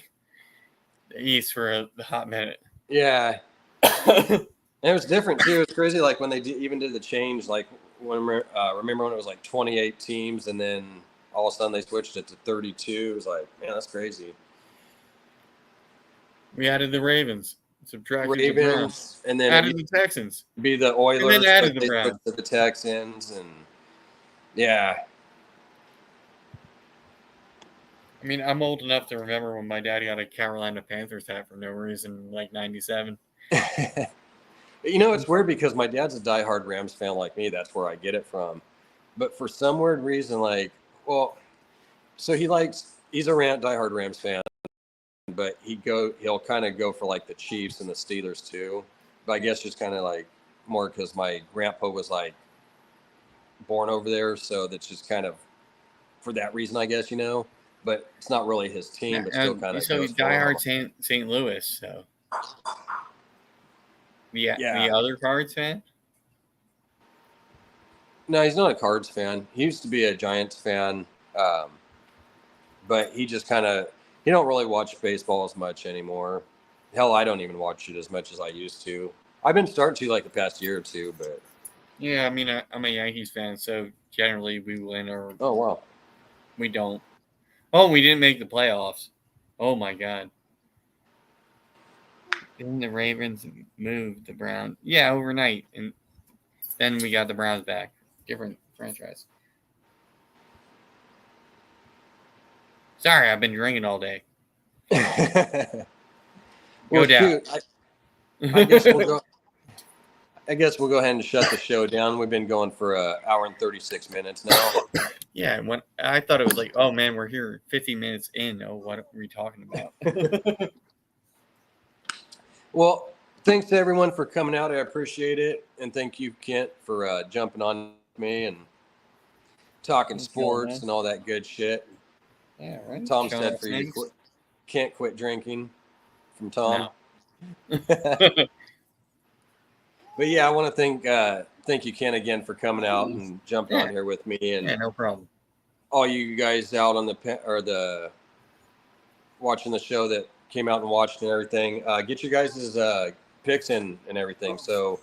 Speaker 2: East for a hot minute.
Speaker 1: Yeah. And it was different too. It was crazy. Like when they even did the change, like remember when it was like 28 teams and then all of a sudden they switched it to 32. It was like, man, that's crazy.
Speaker 2: We added the Ravens, subtracted
Speaker 1: the Browns, and then
Speaker 2: added the Texans.
Speaker 1: Be the Oilers,
Speaker 2: and then added the Browns
Speaker 1: to the Texans, and yeah.
Speaker 2: I mean, I'm old enough to remember when my dad got a Carolina Panthers hat for no reason, like 97.
Speaker 1: It's weird because my dad's a diehard Rams fan like me. That's where I get it from. But for some weird reason, so he's a diehard Rams fan, but he'll kind of go for like the Chiefs and the Steelers too. But I guess just kind of like more because my grandpa was like born over there, so that's just kind of for that reason, I guess, But it's not really his team, but still kind of.
Speaker 2: So he's diehard St. Louis. So the other Cards fan?
Speaker 1: No, he's not a Cards fan. He used to be a Giants fan, but he just he don't really watch baseball as much anymore. Hell, I don't even watch it as much as I used to. I've been starting to like the past year or two, but
Speaker 2: Yeah, I mean, I'm a Yankees fan, so generally we win or
Speaker 1: Oh wow.
Speaker 2: we don't. Oh, we didn't make the playoffs. Oh my God. Didn't the Ravens move the Browns? Yeah, overnight, and then we got the Browns back. Different franchise. Sorry, I've been drinking all day.
Speaker 1: Well,
Speaker 2: Go down.
Speaker 1: shoot. I guess we'll go. I guess we'll go ahead and shut the show down. We've been going for an hour and 36 minutes now.
Speaker 2: Yeah, when I thought it was like, oh man, we're here 50 minutes in. Oh, what are we talking about?
Speaker 1: Well, thanks to everyone for coming out. I appreciate it. And thank you, Kent, for jumping on me and talking sports and all that good shit.
Speaker 2: Yeah, right.
Speaker 1: Tom
Speaker 2: Showing
Speaker 1: said
Speaker 2: off
Speaker 1: for you to
Speaker 2: snakes?
Speaker 1: can't quit drinking from Tom.
Speaker 2: No.
Speaker 1: But yeah, I want to thank you, Ken, again for coming out and jumping on here with me, and
Speaker 2: Yeah, no problem.
Speaker 1: all you guys out on the watching the show that came out and watched and everything. Get you guys' picks in and everything. So,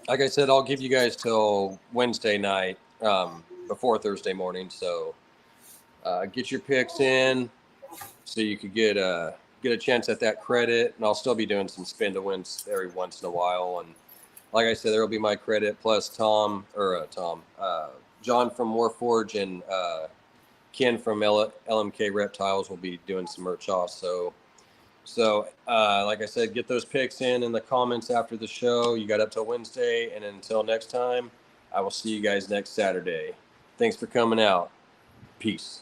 Speaker 1: like I said, I'll give you guys till Wednesday night before Thursday morning. So, get your picks in so you could get a chance at that credit, and I'll still be doing some spin to wins every once in a while. And like I said, there will be my credit plus John from Warforge and Ken from LMK Reptiles will be doing some merch off. So like I said, get those picks in the comments after the show. You got up till Wednesday, and until next time, I will see you guys next Saturday. Thanks for coming out. Peace.